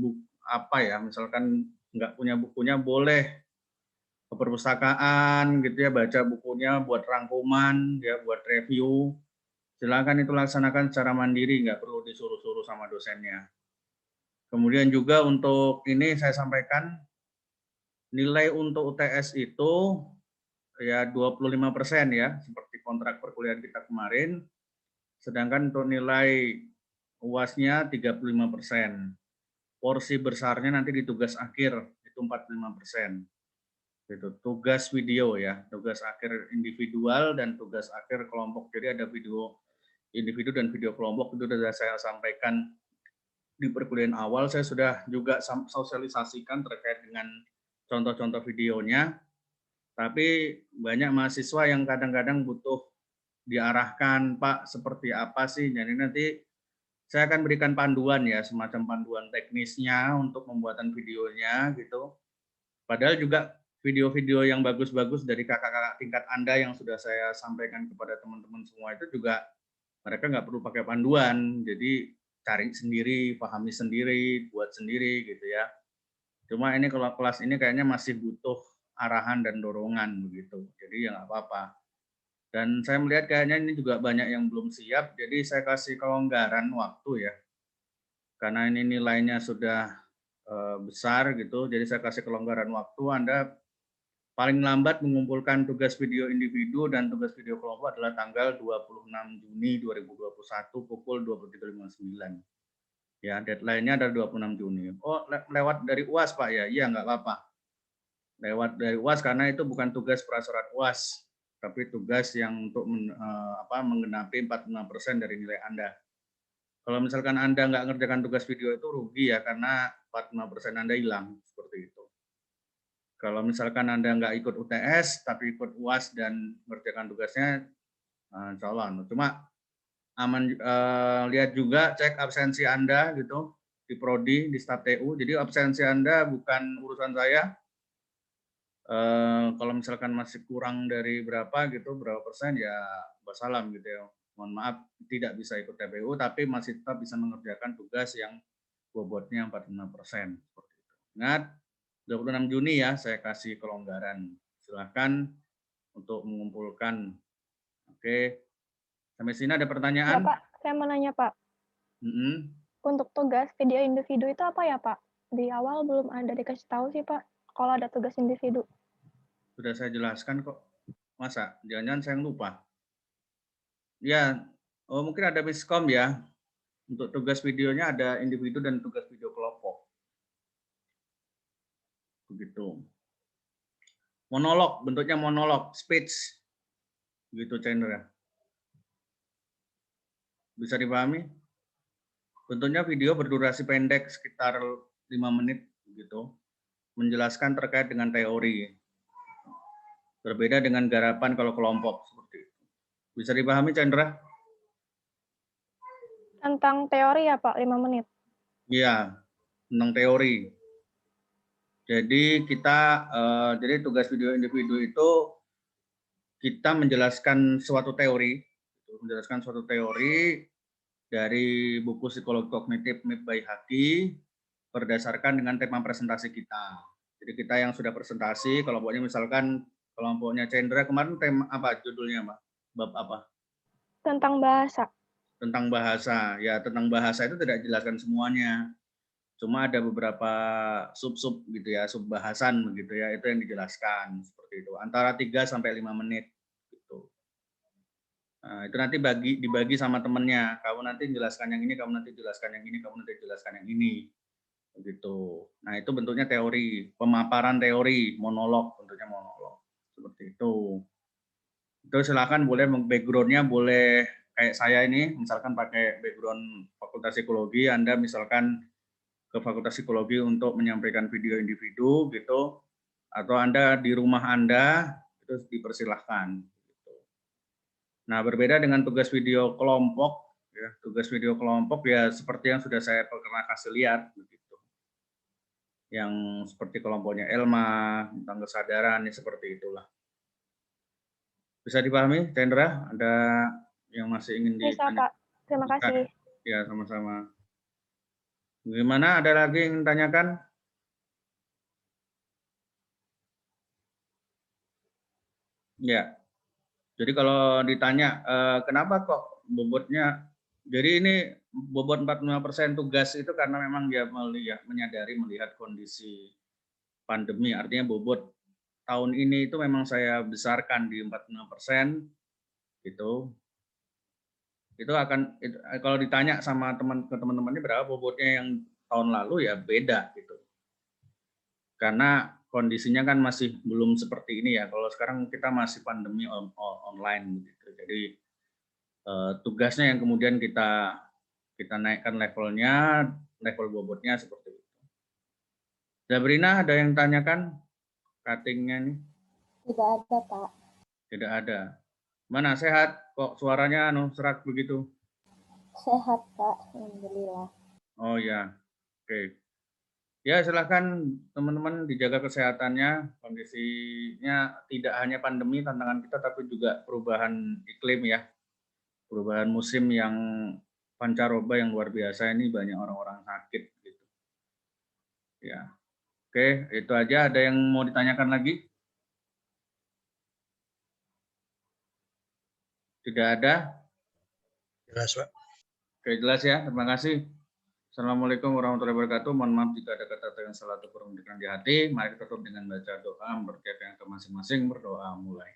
misalkan nggak punya bukunya boleh ke perpustakaan gitu ya, baca bukunya buat rangkuman ya, buat review. Silakan itu laksanakan secara mandiri, nggak perlu disuruh-suruh sama dosennya. Kemudian juga untuk ini saya sampaikan nilai untuk UTS itu ya 25% ya, seperti kontrak perkuliahan kita kemarin. Sedangkan untuk nilai UAS-nya 35%. Porsi besarnya nanti di tugas akhir itu 45%. Itu tugas video ya, tugas akhir individual dan tugas akhir kelompok. Jadi ada video individu dan video kelompok, itu sudah saya sampaikan di perkuliahan awal. Saya sudah juga sosialisasikan terkait dengan contoh-contoh videonya. Tapi banyak mahasiswa yang kadang-kadang butuh diarahkan, Pak, seperti apa sih? Jadi nanti saya akan berikan panduan ya, semacam panduan teknisnya untuk pembuatan videonya gitu. Padahal juga video-video yang bagus-bagus dari kakak-kakak tingkat Anda yang sudah saya sampaikan kepada teman-teman semua itu juga mereka nggak perlu pakai panduan, jadi cari sendiri, pahami sendiri, buat sendiri gitu ya. Cuma ini kalau kelas ini kayaknya masih butuh arahan dan dorongan begitu, jadi ya nggak apa-apa. Dan saya melihat kayaknya ini juga banyak yang belum siap, jadi saya kasih kelonggaran waktu ya. Karena ini nilainya sudah besar gitu, jadi saya kasih kelonggaran waktu. Anda paling lambat mengumpulkan tugas video individu dan tugas video kelompok adalah tanggal 26 Juni 2021 pukul 23.59. Ya, deadline-nya adalah 26 Juni. Oh, lewat dari UAS, Pak ya? Iya, nggak apa-apa. Lewat dari UAS karena itu bukan tugas prasyarat UAS, tapi tugas yang untuk menggenapi 45% dari nilai Anda. Kalau misalkan Anda nggak ngerjakan tugas video itu rugi ya, karena 45% Anda hilang, seperti itu. Kalau misalkan Anda nggak ikut UTS, tapi ikut UAS dan mengerjakan tugasnya, insya Allah. Cuma aman, lihat juga, cek absensi Anda gitu, di Prodi, di Staf TU. Jadi absensi Anda bukan urusan saya. Kalau misalkan masih kurang dari berapa gitu, berapa persen ya wassalam gitu ya. Mohon maaf tidak bisa ikut TPU, tapi masih tetap bisa mengerjakan tugas yang bobotnya 45%. Seperti itu. Ingat, 26 Juni ya saya kasih kelonggaran. Silahkan untuk mengumpulkan. Oke. Sampai sini ada pertanyaan? Ya, Pak, saya mau nanya, Pak. Untuk tugas video individu itu apa ya, Pak? Di awal belum ada dikasih tahu sih, Pak, kalau ada tugas individu. Sudah saya jelaskan kok. Masa? Jangan-jangan saya lupa. Ya, mungkin ada miskom ya. Untuk tugas videonya ada individu dan tugas video kelompok. Begitu. Monolog, bentuknya monolog, speech. Begitu, Chandra. Bisa dipahami? Bentuknya video berdurasi pendek sekitar 5 menit begitu. Menjelaskan terkait dengan teori. Berbeda dengan garapan kalau kelompok seperti itu. Bisa dipahami, Chandra? Tentang teori ya Pak, 5 menit. Iya, tentang teori. Jadi jadi tugas video individu itu kita menjelaskan suatu teori dari buku Psikologi Kognitif MIP by Haki berdasarkan dengan tema presentasi kita. Jadi kita yang sudah presentasi, kelompoknya misalkan kelompoknya Chandra kemarin tema apa judulnya, Mbak? Bab apa? Tentang bahasa. Tentang bahasa. Ya, tentang bahasa itu tidak dijelaskan semuanya. Cuma ada beberapa sub-sub gitu ya, sub bahasan begitu ya, itu yang dijelaskan seperti itu. Antara 3 sampai 5 menit gitu. Nah, itu nanti dibagi sama temennya. Kamu nanti jelaskan yang ini, kamu nanti jelaskan yang ini, kamu nanti jelaskan yang ini. Begitu. Nah, itu bentuknya teori, pemaparan teori, monolog, bentuknya monolog. Seperti itu. Itu silakan boleh background-nya boleh kayak saya ini, misalkan pakai background Fakultas Psikologi, Anda misalkan ke Fakultas Psikologi untuk menyampaikan video individu gitu, atau Anda di rumah Anda itu dipersilahkan. Gitu. Nah, berbeda dengan tugas video kelompok, ya, tugas video kelompok ya seperti yang sudah saya pernah kasih lihat, begitu. Yang seperti kelompoknya Elma tentang kesadaran, ya seperti itulah. Bisa dipahami, Chandra? Ada yang masih ingin Bisa ditanya? Pak, terima kasih. Ya, sama-sama. Gimana? Ada lagi yang tanyakan? Ya. Jadi kalau ditanya kenapa kok bobotnya, jadi ini bobot 45% tugas itu karena memang dia menyadari melihat kondisi pandemi, artinya bobot tahun ini itu memang saya besarkan di 45% gitu. Itu akan kalau ditanya sama teman-temannya berapa bobotnya yang tahun lalu ya beda gitu. Karena kondisinya kan masih belum seperti ini ya. Kalau sekarang kita masih pandemi online gitu. Jadi tugasnya yang kemudian kita naikkan levelnya, level bobotnya seperti itu. Sabrina ada yang tanyakan cuttingnya nih? Tidak ada, Pak. Tidak ada. Mana sehat? Kok suaranya serak begitu? Sehat, Pak. Alhamdulillah. Oh ya, oke. Ya silahkan teman-teman dijaga kesehatannya, kondisinya tidak hanya pandemi tantangan kita, tapi juga perubahan iklim ya, perubahan musim yang pancaroba yang luar biasa ini banyak orang-orang sakit gitu. Ya, oke itu aja. Ada yang mau ditanyakan lagi? Tidak ada? Jelas, Pak. Oke jelas ya, terima kasih. Assalamualaikum warahmatullahi wabarakatuh. Mohon maaf jika ada kata-kata yang salah atau kurang berkenan di hati. Mari kita tutup dengan baca doa berkaitan ke masing-masing. Berdoa mulai.